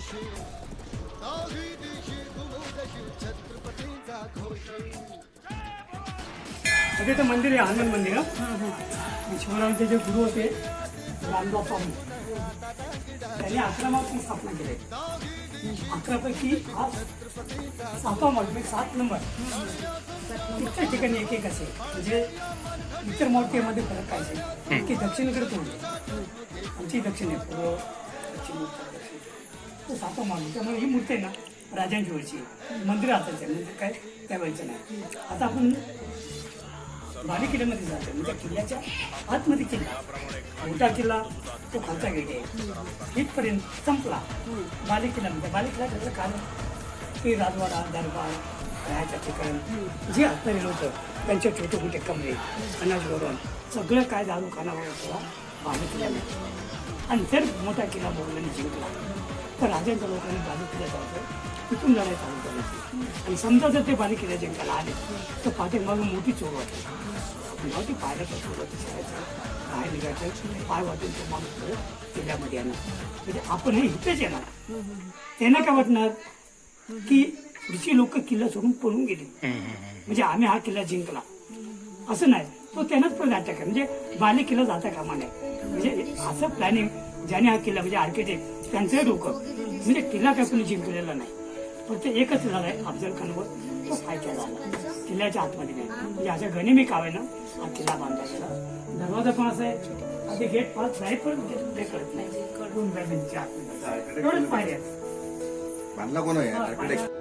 S11: दाही दिशी घुमूदशी छत्रपतींचा घोष
S3: सगळे मंदिर आहे हनुमान मंदिर शिवरायांचे जे गुरु होते रामदास स्वामी त्यांनी 11 मार्चची स्थापना केली 11 पैकी हा 7वा मार्च 7 नंबर इतक्या ठिकाणी एक एक असे म्हणजे इतर मूर्तीमध्ये फरक काय असेल की दक्षिणेकडे तोडले आमची दक्षिण आहे पूर्व पश्चिम उत्तर दक्षिण तो 7वा मार्च त्यामुळे ही मूर्ती आहे ना राजांची वेळची मंदिर असायचे म्हणजे काय त्यावेळेचं नाही आता आपण बाली किल्ल्यामध्ये जातो म्हणजे किल्ल्याच्या आतमध्ये किल्ला मोठा किल्ला तो खालचा गेट आहे इथपर्यंत संपला बाली किल्ला म्हणजे बाली किल्ला त्याचं कारण की राजवाडा दरबार राहायचं ठिकाण जे आत्ताचे होतं त्यांचे छोटे मोठे कमरे अनाजवरून सगळं काय दारू खानावर होता बाली किल्ल्याने आणि जर मोठा किल्ला मोगलांनी जिंकला तर राजांच्या लोकांनी बाली किल्ला जायचं तिथून लढाई चालू करायची आणि समजा जर ते बाली किल्ला जिंकायला आले तर पाठीमागं मोठी चोर वाटते मग ती पायऱ्या चोरवरती सरायचं बाहेर निघायचं पाय वाटून तो माणूस परत किल्ल्यामध्ये येणार म्हणजे आपण हे इथेच येणार त्यांना काय वाटणार की पुढची लोक किल्ला सोडून पळून गेली म्हणजे आम्ही हा किल्ला जिंकला असं नाही तो त्यांनाच पण अटॅक आहे म्हणजे बाली किल्ला जाता कामा नाही म्हणजे असं प्लॅनिंग ज्याने हा किल्ला म्हणजे आर्किटेक्ट त्यांचंही डोकं म्हणजे किल्ला काय कोणी जिंकलेला नाही फक्त एकच लढाई अफजल खानवर तो फायदा झाला किल्ल्याच्या आतमध्ये नाही म्हणजे अशा गनिमी काव्यानं हा किल्ला बांधला गेला दरवाजा पण असा आहे आधी गेट पास नाही पण ते कळत नाही कोण बॅबींच्या आतमध्ये एवढंच पाहिजे
S4: बांधला कोण आहे आर्किटेक्ट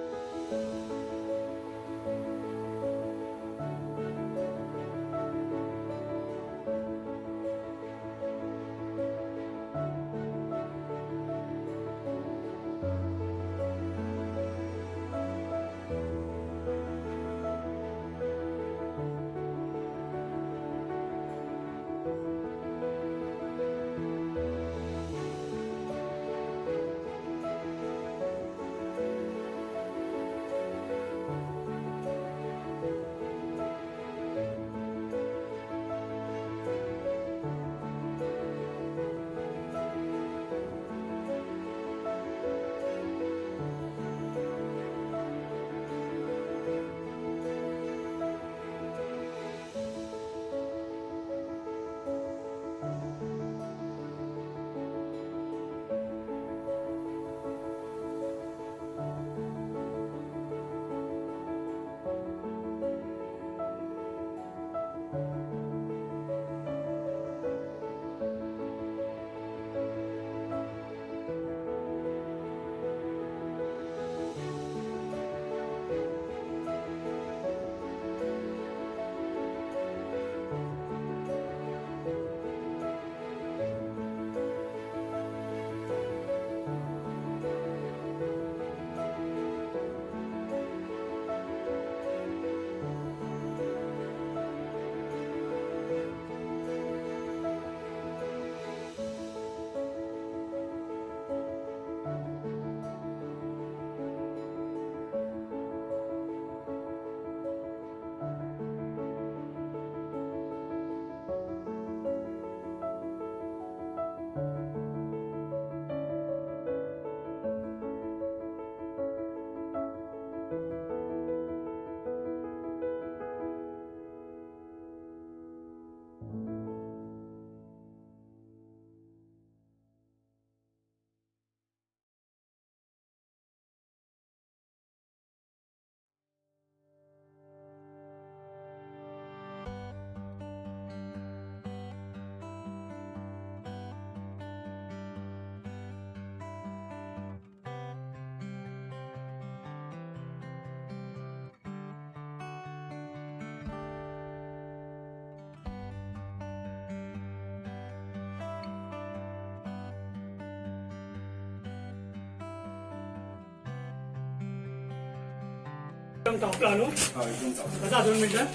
S3: टॉपला आलो आता 2 मिनिटं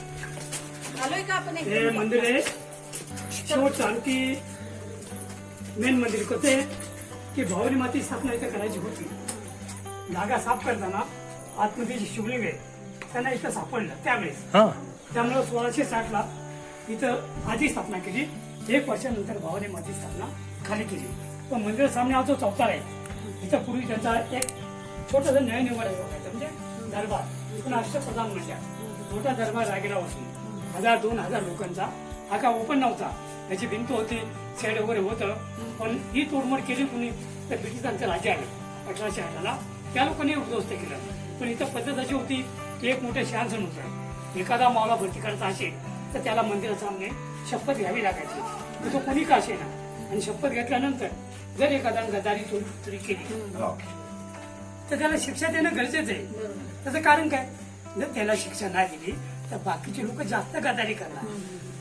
S10: आलोय का आपण
S3: हे मंदिर आहे शेवटचं आणखी मेन मंदिर कसं आहे की भवानी माती स्थापना इथं करायची होती जागा साफ करताना आतमध्ये जे शिवलिंग आहे त्यांना इथं सापडलं त्यावेळेस त्यामुळे 1660ला इथं आधी स्थापना केली 1 वर्षानंतर भवानी माती स्थापना खाली केली पण मंदिर सामने हा जो चौतार आहे इथं पूर्वी त्यांचा एक छोटासा न्याय निवाडा बघायचा म्हणजे दरबार पण अष्टप्रधान म्हणजे मोठा दरबार रागेला होती 1000-2000 लोकांचा. हा का ओपन नव्हता, त्याची भिंत होती, शेड वगैरे होतं. पण ही तोडमोड केली कुणी तर ब्रिटिशांचं राज्य आलं 1808ला, त्या लोकांनी उद्ध्वस्त केलं. पण इथं पद्धत अशी होती की एक मोठं सिंहासन होतं. एखादा मावळा भरती करायचा असेल तर त्याला मंदिरासामने शपथ घ्यावी लागायची, तर तो कोणी का असे ना. आणि शपथ घेतल्यानंतर जर एखादा गदारी चोरी केली तर त्याला शिक्षा देणं गरजेचं आहे. त्याचं कारण काय, जर त्याला शिक्षा नाही दिली तर बाकीचे लोक जास्त गदारी करणार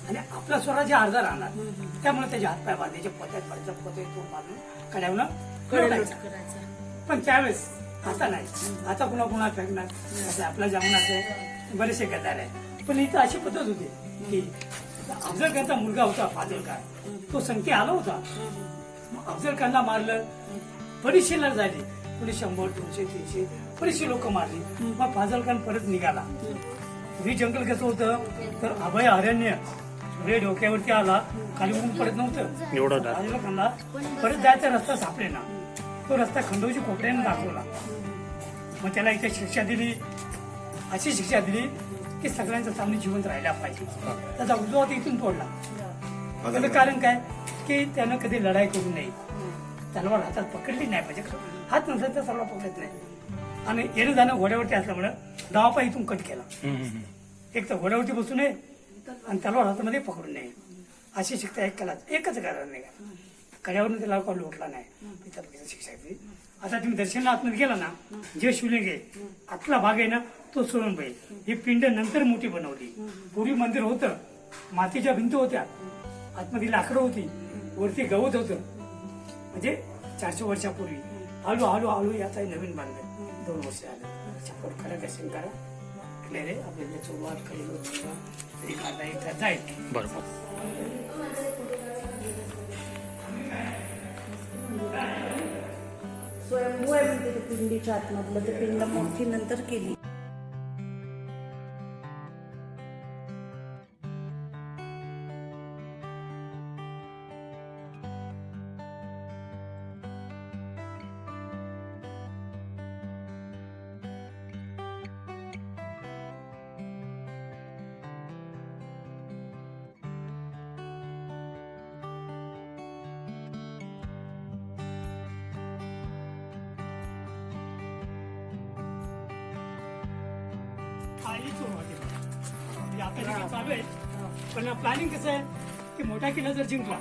S3: आणि आपला स्वराज्य अर्धा राहणार. त्यामुळे त्याचे हातपाय बांधायचे, पोत्यात पडायचं, पोते तोड बांधून कड्यावनं कळायचं. पण त्यावेळेस आता नाही, आता कुणा फेकणार असं आपल्या जमान्यात बरेचसे गदार आहे. पण इथं अशी पद्धत होती की अफजल खानचा मुलगा होता फाजल खान, तो संख्या आला होता. अफजल खानला मारलं, बरीचशी लढ झाली, कोणी 100-200-300 बरीचशी लोक मारली. मग फाजल खान परत निघाला. हे जंगल कसं होतं तर अभय अरण्य, सूर्य डोक्यावरती आला, खाली ऊन पडत नव्हतं.
S1: एवढं
S3: फाजल खानला परत जायचा रस्ता सापडेना. तो रस्ता खंडोजी खोपड्याने दाखवला. मग त्याला इथे शिक्षा दिली, अशी शिक्षा दिली की सगळ्यांच्या सामने जिवंत राहायला पाहिजे. त्याचा उजवा हात इथून तोडला. त्याचं कारण काय की त्यानं कधी लढाई करू नये, तलवार हातात पकडली नाही पाहिजे. हात नसेल तर तलवार पकडत नाही. आणि येणं जाणं घोड्यावरती असल्यामुळं डावापाय इथून कट केला. एक तर घोड्यावरती बसू नये आणि तलवार हातामध्ये पकडू नये, अशी शिक्षा एकच कारण नाही. कड्यावरून त्याला कोण लोटला नाही, तिथं शिक्षा दिली. आता तुम्ही दर्शनाला आतमध्ये गेला ना, जे शिवलिंग आहे आतला भाग आहे ना तो सोनबाई, ही पिंड नंतर मोठी बनवली. पूर्वी मंदिर होतं, मातीच्या भिंती होत्या, आतमध्ये लाकडं होती, वरती गवत होतं. म्हणजे 400 वर्षापूर्वी हळू याचा नवीन बांधलं. 2 वर्ष आलं. सपोर्ट करा, दर्शन करा, रे आपल्याला सुरुवात करेल एक जाईल.
S1: बरोबर.
S2: स्वयंभू आहे म्हणते ते पिंडीच्या आतमधलं, ते पिंड मोठी नंतर केली.
S3: काही सुरुवातीला आता जे चालू आहे. पण प्लॅनिंग कसं आहे की मोठा किल्ला जर जिंकला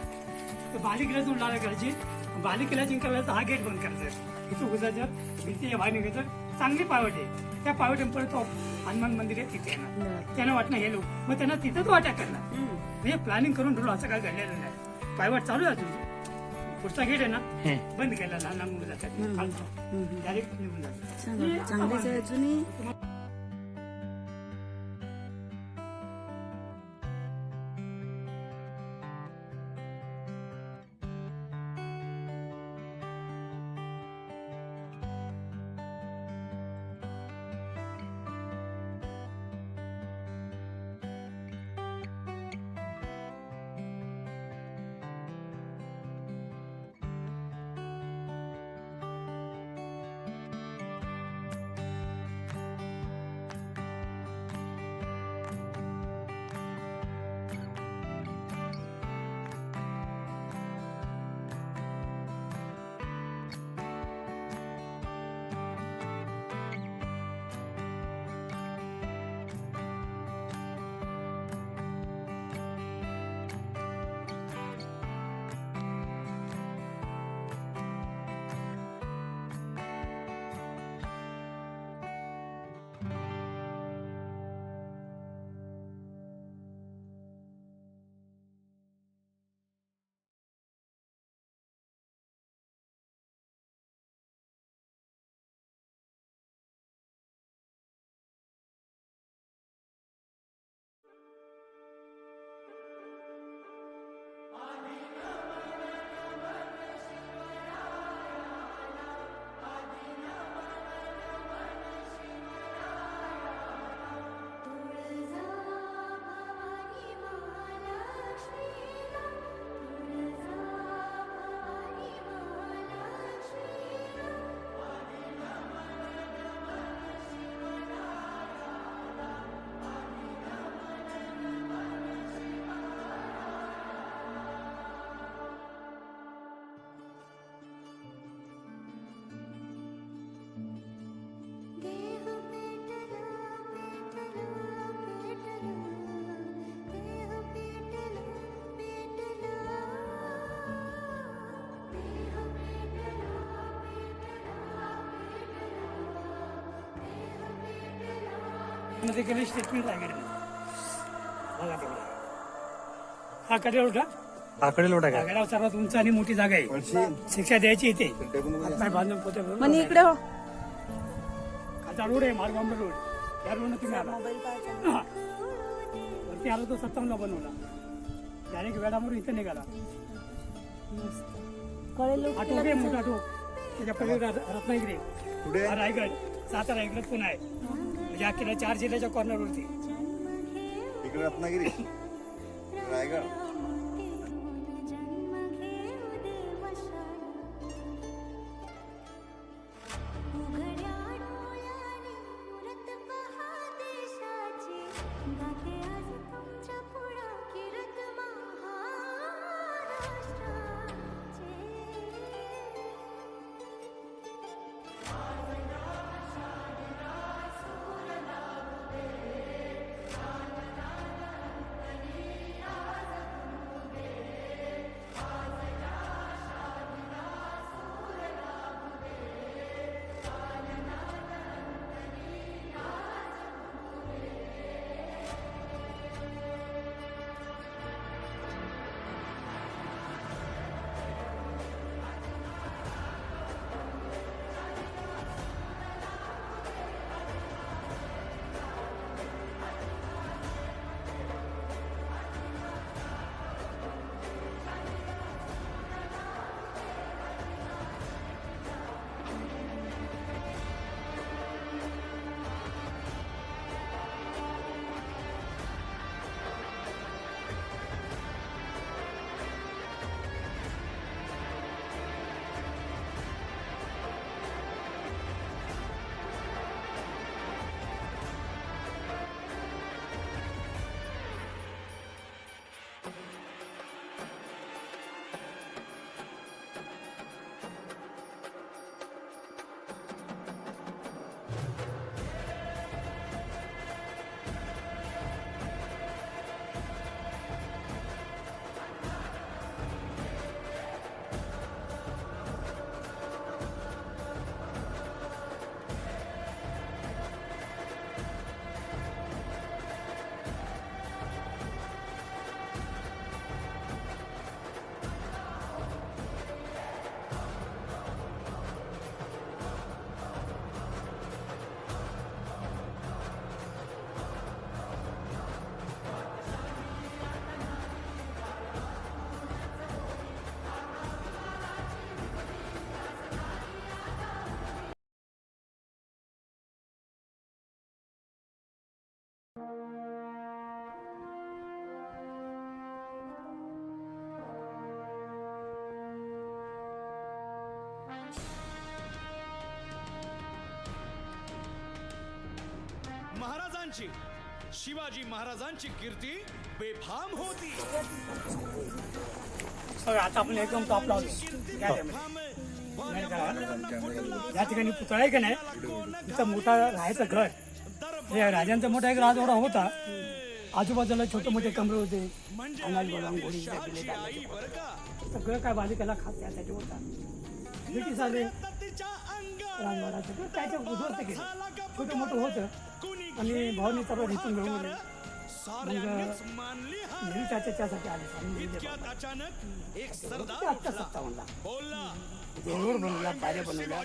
S3: तर बाली किल्ला जाऊन लढाई करायची. बाली किल्ला जिंकला तर हा गेट बंद करायचा, इथं घुसायचं, भीती बाहेर निघायचं. चांगली पावट आहे, त्या पावटेपर्यंत हनुमान मंदिर आहे तिथे येणार. त्यांना वाटणं हे लोक मग त्यांना तिथंच वाटा करणार. म्हणजे प्लॅनिंग करून ठेवलं, असं काय घडलेलं नाही. पायवाट चालू आहे अजून. पुढचा गेट आहे ना बंद केला, लहान मुलं जातात डायरेक्ट निघून जातात. मध्ये गेले स्टेटमेंट रायगड बघा तेवढं. हा कडेलोटा
S1: आकडे लोटा काय
S3: रायगडावर सर्वात उंच आणि मोठी जागा आहे. शिक्षा द्यायची इथे हातपाय बांधून पोते भरून.
S2: मग इकडे हो
S3: खालचा रोड आहे मार्गांबर रोड. या रोडनं तुम्ही आला हा. वरती आलो तो 57 बनवला. डायरेक्ट वेडामरून इथे निघाला. हा टोक आहे मोठा टोक. त्याच्या पलीकडे रत्नागिरी
S4: पुढे
S3: हा रायगड. साता रायगड पण आहे. म्हणजे अखेर 4 जिल्ह्याच्या कॉर्नरवरती.
S4: इकडे रत्नागिरी रायगड.
S5: महाराजांची शिवाजी महाराजांची कीर्ती बेफाम होती.
S3: आता आपण एकदम टॉपला होतो. या ठिकाणी पुतळा आहे का नाही तिथं मोठा राहायचं घर. हे राजांचा मोठा एक राजवाडा होता. आजूबाजूला छोटे मोठे कमरे होते. सगळं काय बालिकेला खास त्यासाठी होता. ब्रिटिश आले राजवाडा सगळं त्याच्या उद्ध्वस्त केलं. छोटं मोठं होतं आणि भावनी सर्व इथून घेऊन गेले. मग त्यासाठी आले. आत्ता 57ला रोड बनवला, पायऱ्या बनवल्या.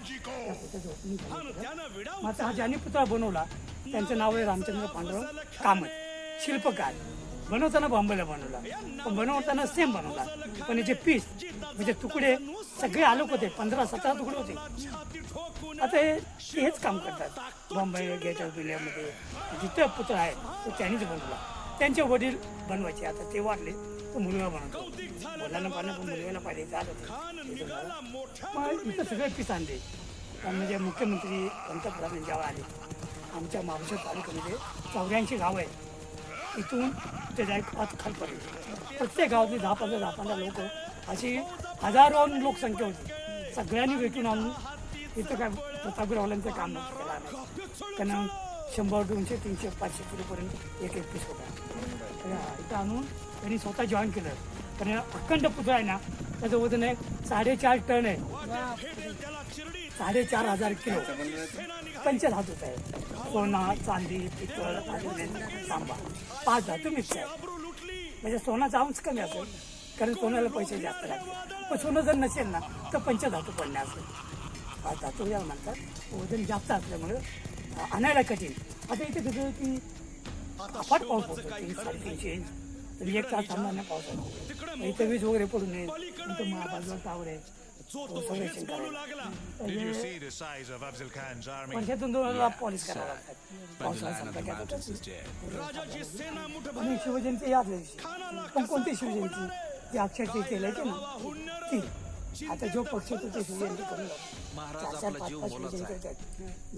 S3: मग हा ज्यांनी पुतळा बनवला त्यांचं नाव आहे रामचंद्र पांडुरंग कामत. शिल्पकार. बनवताना बॉम्बेला बनवला पण बनवताना सेम बनवला. पण याचे पीस म्हणजे तुकडे सगळे आलोक होते. 15-17 तुकडे होते. आता हेच काम करतात बॉम्बे गेट ऑफ इंडियामध्ये. जिथं पुतळा आहे तो त्यांनीच बनवला. त्यांचे वडील बनवायचे. आता ते वाटले तो मुलगा बनवतो. मुलांना पाहिजे पण मुलगाला पाहिजे झालं. मग इथं सगळे पीस आणले. म्हणजे मुख्यमंत्री पंतप्रधान जेव्हा आले आमच्या महाबळेश्वर तालुक्यामध्ये 84 गाव आहे. इथून ते जायचं आज खालपर्यंत प्रत्येक गावातली 10-15 लोक अशी हजारो लोकसंख्या होती. सगळ्यांनी भेटून आणून इथं काय प्रतापरावाल्यांचं काम नव्हतं केलं आम्ही. त्यांना 100, 200, 300, 500 किलोपर्यंत एक पीस होता. इथं आणून त्यांनी स्वतः जॉईन केलं. कारण अखंड पुतळा आहे ना त्याचं वजन आहे 4.5 टन आहे. 4,500 किलो. पंचधातूच आहे. सोना, चांदी, पितळ, तांबा 5 धातू मिक्स आहे. म्हणजे सोनाचा अंश कमी असेल कारण सोन्याला पैसे जास्त लागतात. पण सोनं जर नसेल ना तर पंचधातू पडणे असेल. 5 धातू याला म्हणतात. वजन जास्त असल्यामुळे आणायला कठीण. आता इथे कसं की अफाट पाऊस होतो 300-350 इंच. तर 1 तास थांबणार नाही पावसात. इथं वीज वगैरे पडू नये. नंतर महाबाजूला टावर आहे. संरक्षण वर्षातून 2 वेळा पॉलिश करावं लागतात. पावसाळा संपला आणि शिवजयंती याच दिवशी. पण कोणती शिवजयंती जी अक्षरशः केल्याची ना ती. आता जो पक्ष होतो ते शिवजयंती करून
S9: महाराज आपला जीव मोलाचा आहे.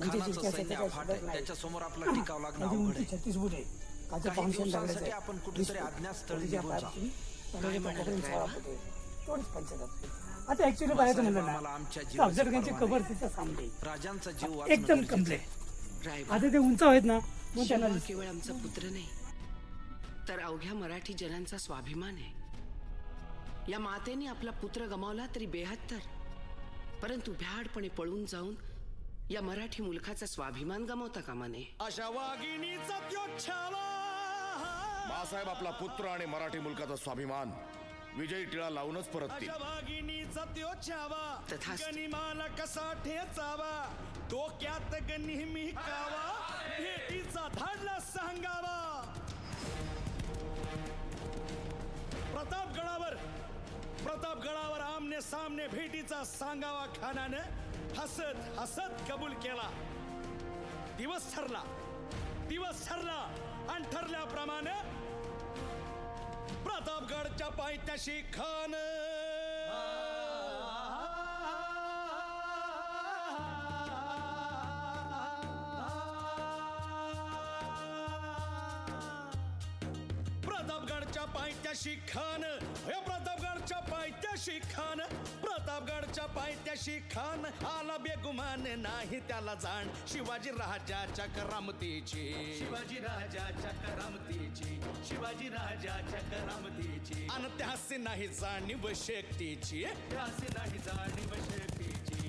S9: खानाचं सैन्य अफाट आहे त्याच्यासमोर आपला टिकाव लागणं अवघड आहे.
S3: 36 फूट आहे.
S9: काही दिवसांसाठी आपण कुठेतरी अज्ञातस्थळी निघून जाऊ.
S3: आता ऍक्च्युली पाहायचं म्हणलं ना अफजलखानची कबर तिथं थांबली.
S9: राजांचा जीव
S3: एकदम कमले.
S10: रायबा,
S3: आता ते उंच आहेत ना मग त्यांना
S10: शिवा केवळ आमचा पुत्र नाही तर अवघ्या मराठी जनांचा स्वाभिमान आहे. या मातेने आपला पुत्र गमावला तरी 72, परंतु भ्याडपणे पळून जाऊन या मराठी मुलखाचा स्वाभिमान गमावता कामा नये.
S5: अशा वाघिणीचा त्यो छावा.
S7: बाळासाहेब आपला पुत्र आणि मराठी मुलकाचा स्वाभिमान विजयी टिळा लावूनच परततील.
S5: अशा वाघिणीचा त्यो छावा.
S10: तथास्तु.
S5: गनिमाला कसा ठेचावा. डोक्यात नेहमी कावा. भेटीचा धाडला सांगावा. प्रतापगडावर आमने सामने भेटीचा सांगावा. खानानं हसत हसत कबूल केला. दिवस ठरला आणि ठरल्याप्रमाणे प्रतापगडच्या पायथ्याशी खान प्रतापगडच्या पायथ्याशी खान आला बेगुमान नाही त्याला जाण. शिवाजी राजाच्या करामतीची अन त्यासी नाही जाणीव शेकटीची.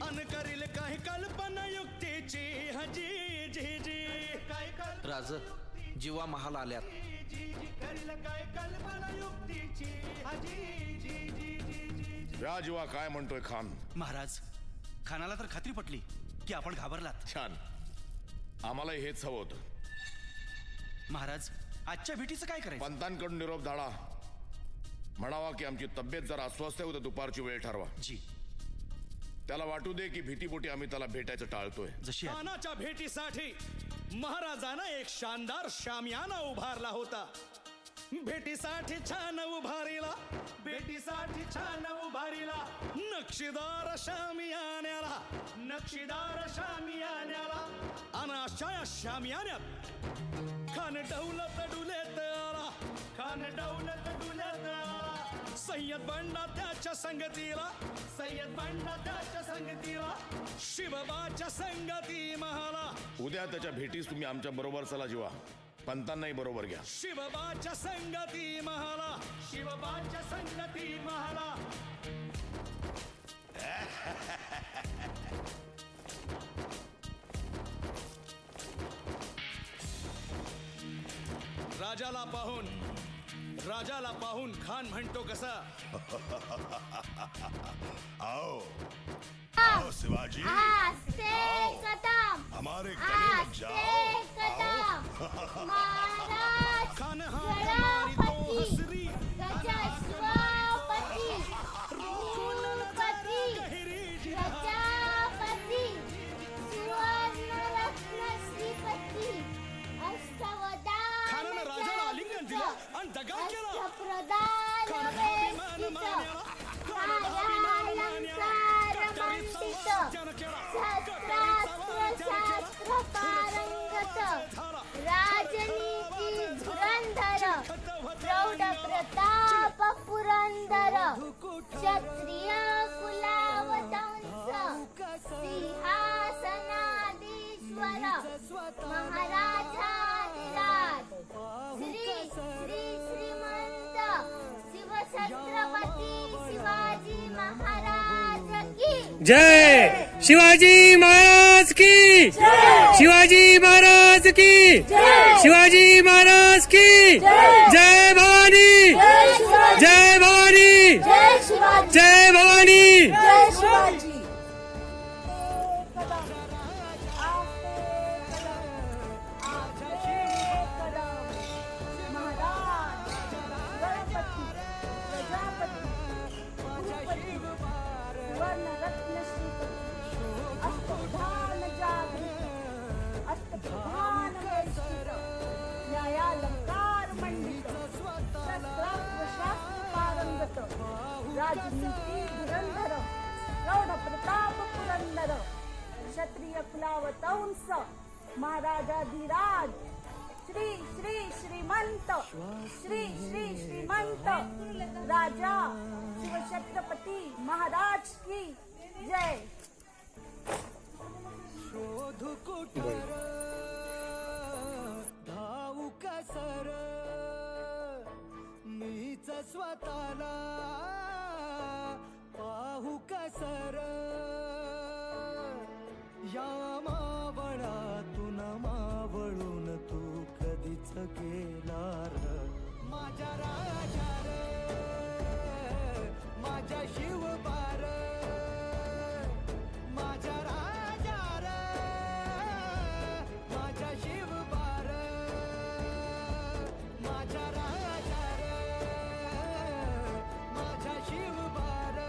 S5: अन करील काही कल्पना युक्तीची. हजी जी जी काय
S9: राज जीवा महाल आल्यात.
S7: या जीवा काय म्हणतोय खान?
S12: महाराज, खानाला तर खात्री पटली की आपण घाबरलात.
S7: छान, आम्हालाही हेच हवं होतं.
S12: महाराज, आजच्या भेटीचं काय करायचं?
S7: पंतांकडून निरोप धाडा. म्हणावा की आमची तब्येत जरा अस्वस्थ आहे, उद्या दुपारची वेळ ठरवा.
S12: जी.
S7: त्याला वाटू दे की भीतीपोटी आम्ही त्याला भेटायचं टाळतोय.
S12: जशी
S5: खानाच्या भेटीसाठी महाराजानं एक शानदार शामियाना उभारला होता. भेटीसाठी छान उभारीला नक्षीदार शामियान्याला आणि अशा या शामियान्यात खान डौलत डुलेत आला. सय्यद बंडा त्याच्या संगतीला शिवबाच्या संगती महाला.
S7: उद्या त्याच्या भेटीस तुम्ही आमच्या बरोबर चला जीवा. पंतांनाही बरोबर घ्या.
S5: शिवबाच्या संगती महाला. राजाला पाहून खान म्हणतो कसा.
S11: आओ आओ शिवाजी, हमारे गले लग जाओ.
S5: खान हाथ मारी तो हसरी. खानानं राजाला आलिंगन दिलं आणि दगा केला.
S13: राजनीती धुरंधर प्रौढ प्रताप पुरंदर क्षत्रिय कुलावतंस सिंहासनाधीश्वर महाराजाधिराज श्री श्री श्रीमंत शिवछत्रपती
S1: जय शिवाजी महाराज की शिवाजी महाराज की शिवाजी महाराज की जय भवानी जय भवानी जय भवानी
S2: राजनीती धुरंधर प्रौढ प्रताप पुरंदर क्षत्रिय कुलावतंस महाराजाधिराज श्री श्री श्रीमंत श्री श्री श्रीमंत राजा शिवछत्रपती महाराज की जय.
S5: शोध कुठार धावू कसर मीच स्वतःला पाहू कसर या मावळातून मावळून तू कधीच गेला र माझ्या राजा रे माझ्या शिवबार माझ्या राजा रे माझ्या शिवबार माझ्या राजा रे माझ्या शिवबार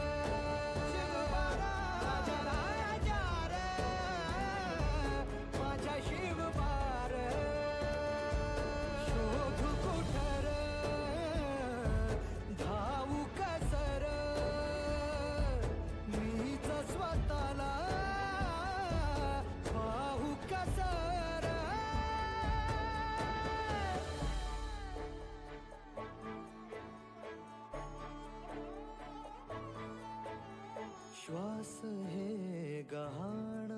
S5: शिवबार माझ्या राजा रे माझ्या शिवबार शोध कुठर धावू कसर मीच स्वतःला पाहू कसर श्वास हे गहाण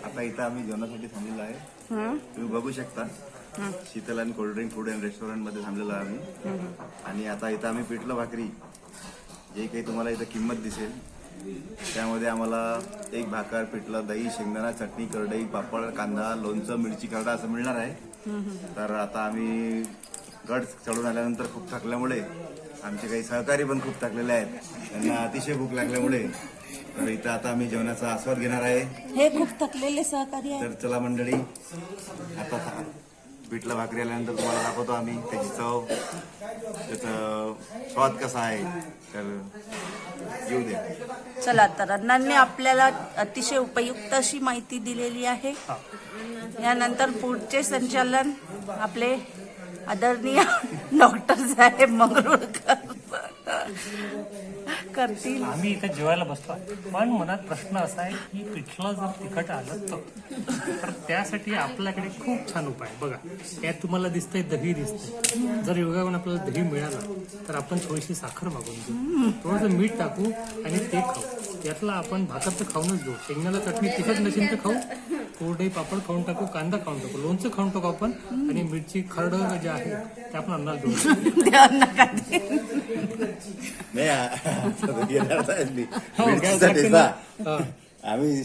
S4: आता इथं आम्ही जेवणासाठी थांबलेलो आहे. तुम्ही बघू शकता शीतल आणि कोल्ड्रिंक फूड अँड रेस्टॉरंट मध्ये थांबलेलो आहे आम्ही. आणि आता इथं आम्ही पिठलं भाकरी जे काही तुम्हाला इथं किंमत दिसेल त्यामध्ये आम्हाला एक भाकर, पिठलं, दही, शेंगदाणा चटणी, करडई, पापड, कांदा, लोणचं, मिरची, खरडा असं मिळणार आहे. तर आता आम्ही गड चढून आल्यानंतर खूप थकल्यामुळे आमचे काही सहकारी पण खूप थकलेले आहेत. त्यांना अतिशय भूक लागल्यामुळे तर इथं आता आम्ही जेवणाचा आस्वाद घेणार आहे.
S2: हे खूप थकलेले सहकारी आहे.
S4: तर चला मंडळी, आता पिठलं भाकरी आल्यानंतर तुम्हाला दाखवतो आम्ही त्याची चव, त्याचा स्वाद कसा आहे. तर येऊ द्या.
S2: चला, तर अण्णांनी आपल्याला अतिशय उपयुक्त अशी माहिती दिलेली आहे. यानंतर पुढचे संचालन आपले आदरणीय डॉक्टर साहेब मंगरुळकर करतील.
S1: आम्ही इथे जेवायला बसतो पण मनात प्रश्न असा आहे की पिठलं जर तिखट आलं तर त्यासाठी आपल्याकडे खूप छान उपाय बघा. यात तुम्हाला दिसतंय दही दिसतंय. जर योगावर आपल्याला दही मिळालं तर आपण थोडीशी साखर मागून घेऊ, थोडंसं मीठ टाकू आणि ते खाऊ. यातला आपण भाकर तर खाऊनच घेऊ, शेंगण्याला चटणी तिखट नसेल तर खाऊ, कोरडे पापड खाऊन टाकू, कांदा खाऊन टाकू, लोणचं खाऊन टाकू आपण, आणि मिरची खरडं जे आहे ते आपण अन्नाला देऊ.
S4: मिरचीचा ठेचा आम्ही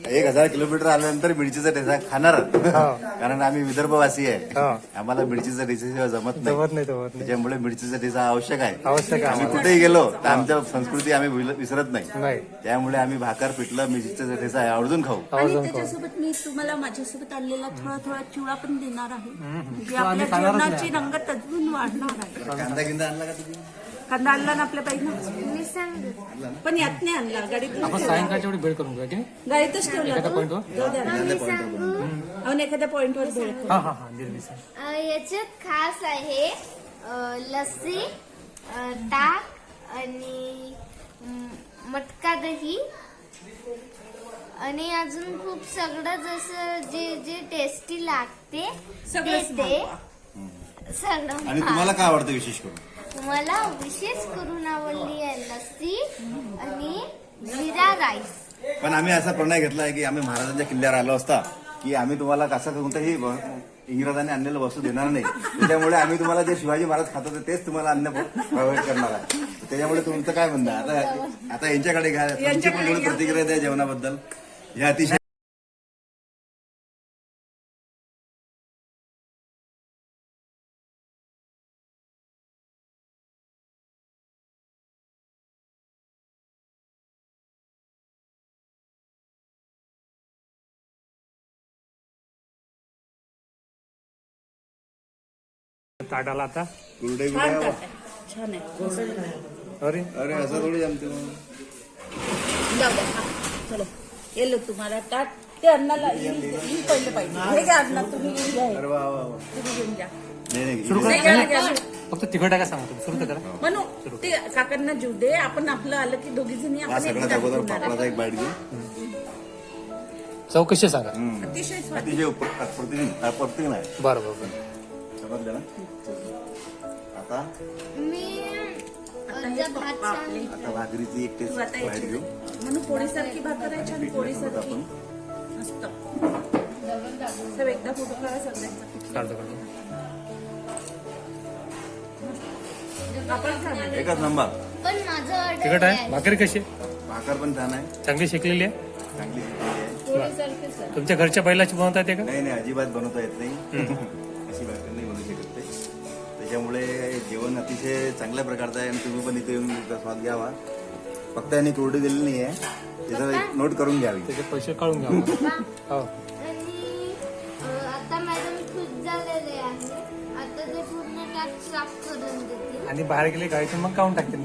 S4: 1000 किलोमीटर आल्यानंतर मिरचीचा ठेचा खाणार, कारण आम्ही विदर्भवासी आहे. आम्हाला मिरचीचा ठेच्याशिवाय जमत नाही. त्याच्यामुळे मिरचीचा ठेचा आवश्यक आहे. आम्ही कुठेही गेलो तर आमच्या संस्कृती आम्ही विसरत नाही. त्यामुळे आम्ही भाकर, पिठलं, मिरचीचा ठेचा आवर्जून खाऊ.
S2: आणि त्याच्यासोबत मी तुम्हाला माझ्यासोबत आणलेला थोडा थोडा चिवडा पण देणार आहे, म्हणजे आपल्या जेवणाची रंगत अजून वाढणार आहे.
S4: कांदा गिंदा आणला का तुम्ही?
S2: कांदा आणला ना आपल्या पाहिजे,
S13: मी सांगते.
S2: पण यात नाही आणला, गाडीतून
S1: सायंकाळच्या वेळी भेट करून घ्या.
S2: गाडीतच ठेवला तो.
S13: मी सांगू.
S2: आणि एखाद्या पॉइंटवर भेळ
S13: याच्यात खास आहे लस्सी, ताक आणि मटका दही आणि अजून खूप सगळं जसं जे जे टेस्टी लागते ते सगळं.
S4: आणि तुम्हाला काय आवडतं विशेष करून?
S13: मला विशेष करून आवडली आहे लस्सी आणि जिरा राईस.
S4: पण आम्ही असा प्रणय घेतला आहे की आम्ही महाराजांच्या किल्ल्यावर आलो असता की आम्ही तुम्हाला कसं कोणतंही इंग्रजांनी आणलेलं वस्तू देणार नाही. त्याच्यामुळे आम्ही तुम्हाला जे शिवाजी महाराज खात होते तेच तुम्हाला अन्न प्रोव्हाइड करणार आहे. त्याच्यामुळे तुमचं काय म्हणणं आता यांच्याकडे घ्या, तुमची पण थोडी प्रतिक्रिया द्या जेवणाबद्दल. हे अतिशय
S1: ताटाला आता
S4: कुरडे
S2: छान आहे.
S1: अरे
S4: अरे असं थोडी जमते.
S2: जाऊ द्या, चलो येलो तुम्हाला ताट. ते अन्नाला पहिले पाहिजे. हे घ्या अण्णा, तुम्ही घेऊन घ्या.
S4: अरे वा वा वा.
S2: तुम्ही घेऊन घ्या.
S1: सुरू करा. फक्त तिखट आहे का सांगतो, सुरू तर करा.
S2: म्हणू ते काकांना जीव दे. आपण आपलं आलं की दोघी जणी
S4: हा सगळ्यात अगोदर पापडाचा एक बाईट घेऊ.
S1: चौकशी सांगा.
S2: अतिशय
S4: अतिशय अप्रतिम आहे.
S1: बरोबर
S4: समजलं ना. आता आता भाकरीची एक टेस्ट बाहेर घेऊ.
S2: म्हणून पोळीसारखी भाकर आहे, छान पोळीसारखी मस्त. सब एकदा फोटो काढा सगळ्यांचा.
S1: काढतो.
S2: आपण खाणार.
S4: एकच नंबर.
S13: पण माझं
S1: तिखट आहे. भाकरी कशी
S4: भाकर पण छान आहे,
S1: चांगली शेकलेली आहे.
S4: चांगली शिकलेली आहे.
S1: तुमच्या घरच्या बैलाची बनवता येते का?
S4: नाही अजिबात बनवता येत नाही. अशी भाकर नाही बनवू शकत ते. त्याच्यामुळे जेवण अतिशय चांगल्या प्रकारचं आहे आणि तुम्ही पण इथे येऊन त्याचा स्वाद घ्यावा. फक्त यांनी कोरडी दिलेली नाही आहे, त्याचं एक नोट करून घ्यावी.
S1: त्याचे पैसे काढून घ्या. हो.
S13: आणि आता मॅडम खुश झालेले आहे. आता ते पूर्ण टाक साफ करून देते.
S1: आणि बाहेर गेले गाडीतून मग काढून टाकतील.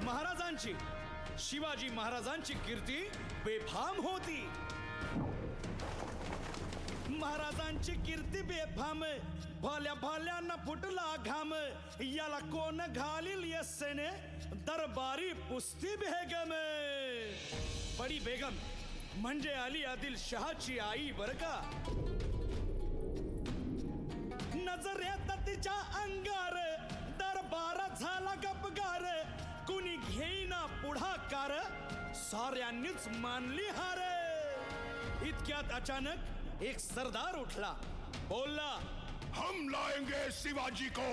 S5: महाराजांची शिवाजी महाराजांची कीर्ती बेफाम होती. महाराजांची कीर्ती बेफाम, भाल्या भाल्यांना फुटला घाम, याला कोण घालील यस्सेने दरबारी पुस्ती बेगम. बडी बेगम म्हणजे अली आदिल शहाची आई बर का. नजर येत तिच्या अंगार, दरबार झाला गपगार, कुणी घेईना पुढाकार, साऱ्यांनीच मानली हार. इतक्यात अचानक एक सरदार उठला, बोलला,
S7: हम लाएंगे शिवाजी को.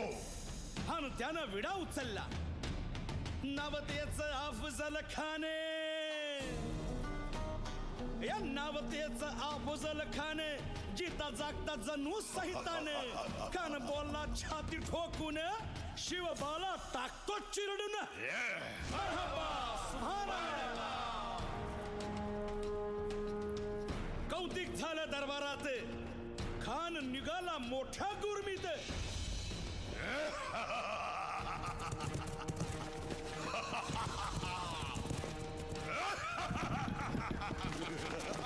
S5: आणि त्यानं विडा उचलला. नवतेच अफजल खाने, या नावतेच अफजल खाने, जिता जागता जणू सहिताने, कान बोलला छाती ठोकून, शिवबाला टाकतो चिरडून. मरहबा, सुभानअल्लाह. कौतिक झालं दरबारात, खान निघाला मोठ्या गुरमीत.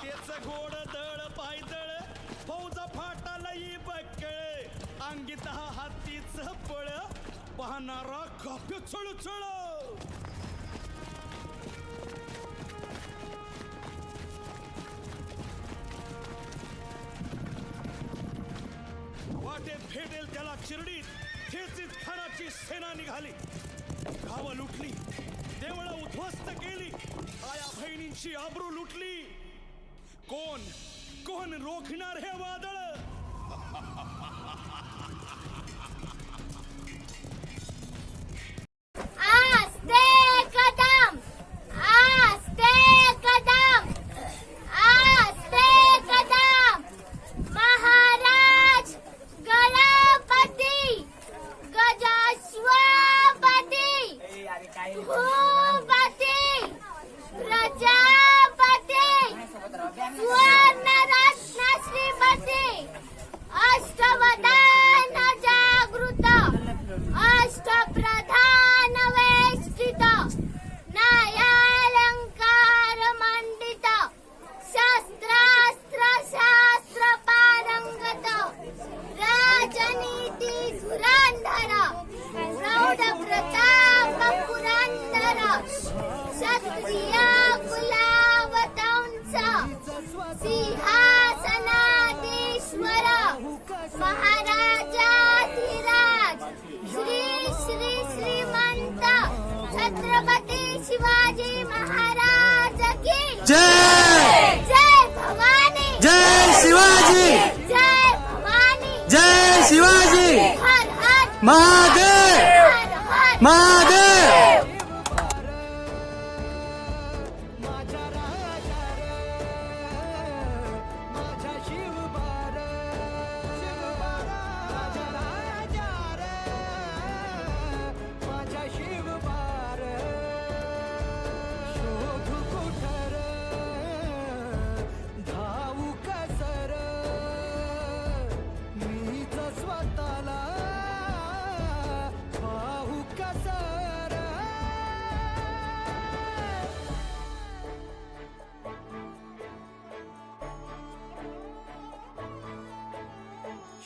S5: त्याच गोड दळ पायदळ, फौजा फाटालाही बक्कळ, अंगीत हा हातीच पळ, पाहणारा काप्य चळचळ. वाटेत भेटेल त्याला चिरडीत ठेचीत खानाची सेना निघाली. गावं लुटली, देवळं उद्ध्वस्त केली, आया बहिणींची आबरू लुटली. कोण कोण रोखणार हे वादळ.
S13: आस्ते कदम, आस्ते कदम, आस्ते कदम. महाराज गणपती, गजाश्वपती, भूपती, प्रजापती, सुवर्णरत्न श्रीपती, अष्टवदान जागृत, अष्टप्रधान वेष्टित, न्यायालंकार मंडित, शस्त्रास्त्र शास्त्र पारंगत, राजनीती धुरंधर, प्रौढ प्रताप पुरंदर, क्षत्रिय कुलावतंस, सिंहासनाधीश्वर, महाराजाधिराज, श्री श्री श्रीमंत छत्रपती शिवाजी महाराज की जय. जय भवानी,
S14: जय शिवाजी,
S13: जय भवानी,
S14: जय शिवाजी.
S13: हर हर
S14: महादेव,
S13: हर हर
S14: महादेव.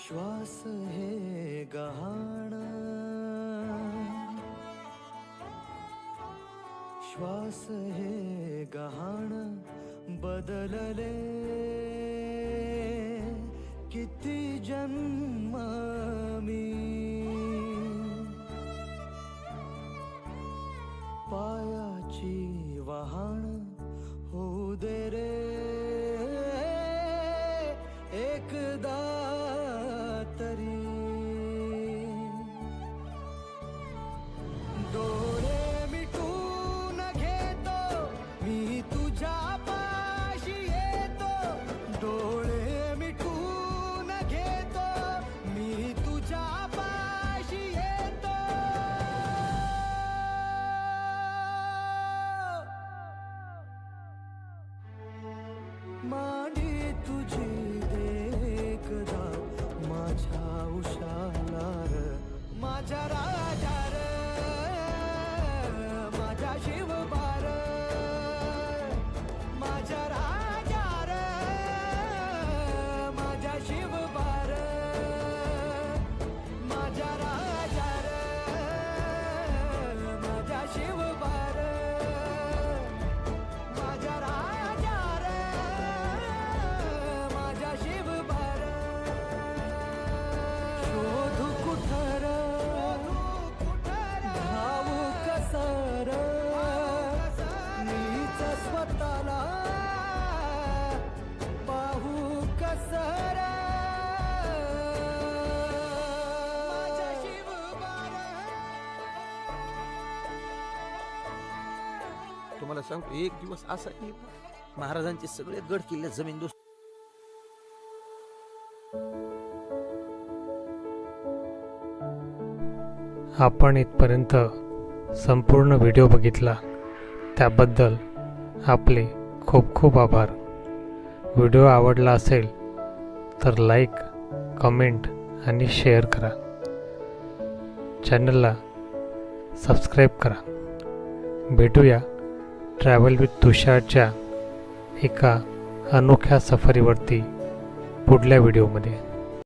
S11: श्वास हे गहाण, श्वास हे गहाण, बदलले किती जन्म मी. पायाची वहाण होऊ दे रे एकदा तरी. डोळे मिटून घेतो मी तुझ्या पाशी येतो. डोळे मिटून घेतो मी तुझ्या पाशी येतो. मांडी तुझी देख
S15: तुम्हाला सांगतो, एक दिवस असा की महाराजांचे सगळे गड किल्ले जमीनदोस्त.
S1: आपण इथपर्यंत संपूर्ण व्हिडिओ बघितला त्याबद्दल आपले खूप खूप आभार. व्हिडिओ आवडला असेल तर लाईक, कमेंट आणि शेअर करा. चॅनलला सबस्क्राईब करा. भेटूया ट्रॅव्हल विथ तुषारच्या एका अनोख्या सफरीवरती पुढल्या व्हिडिओमध्ये.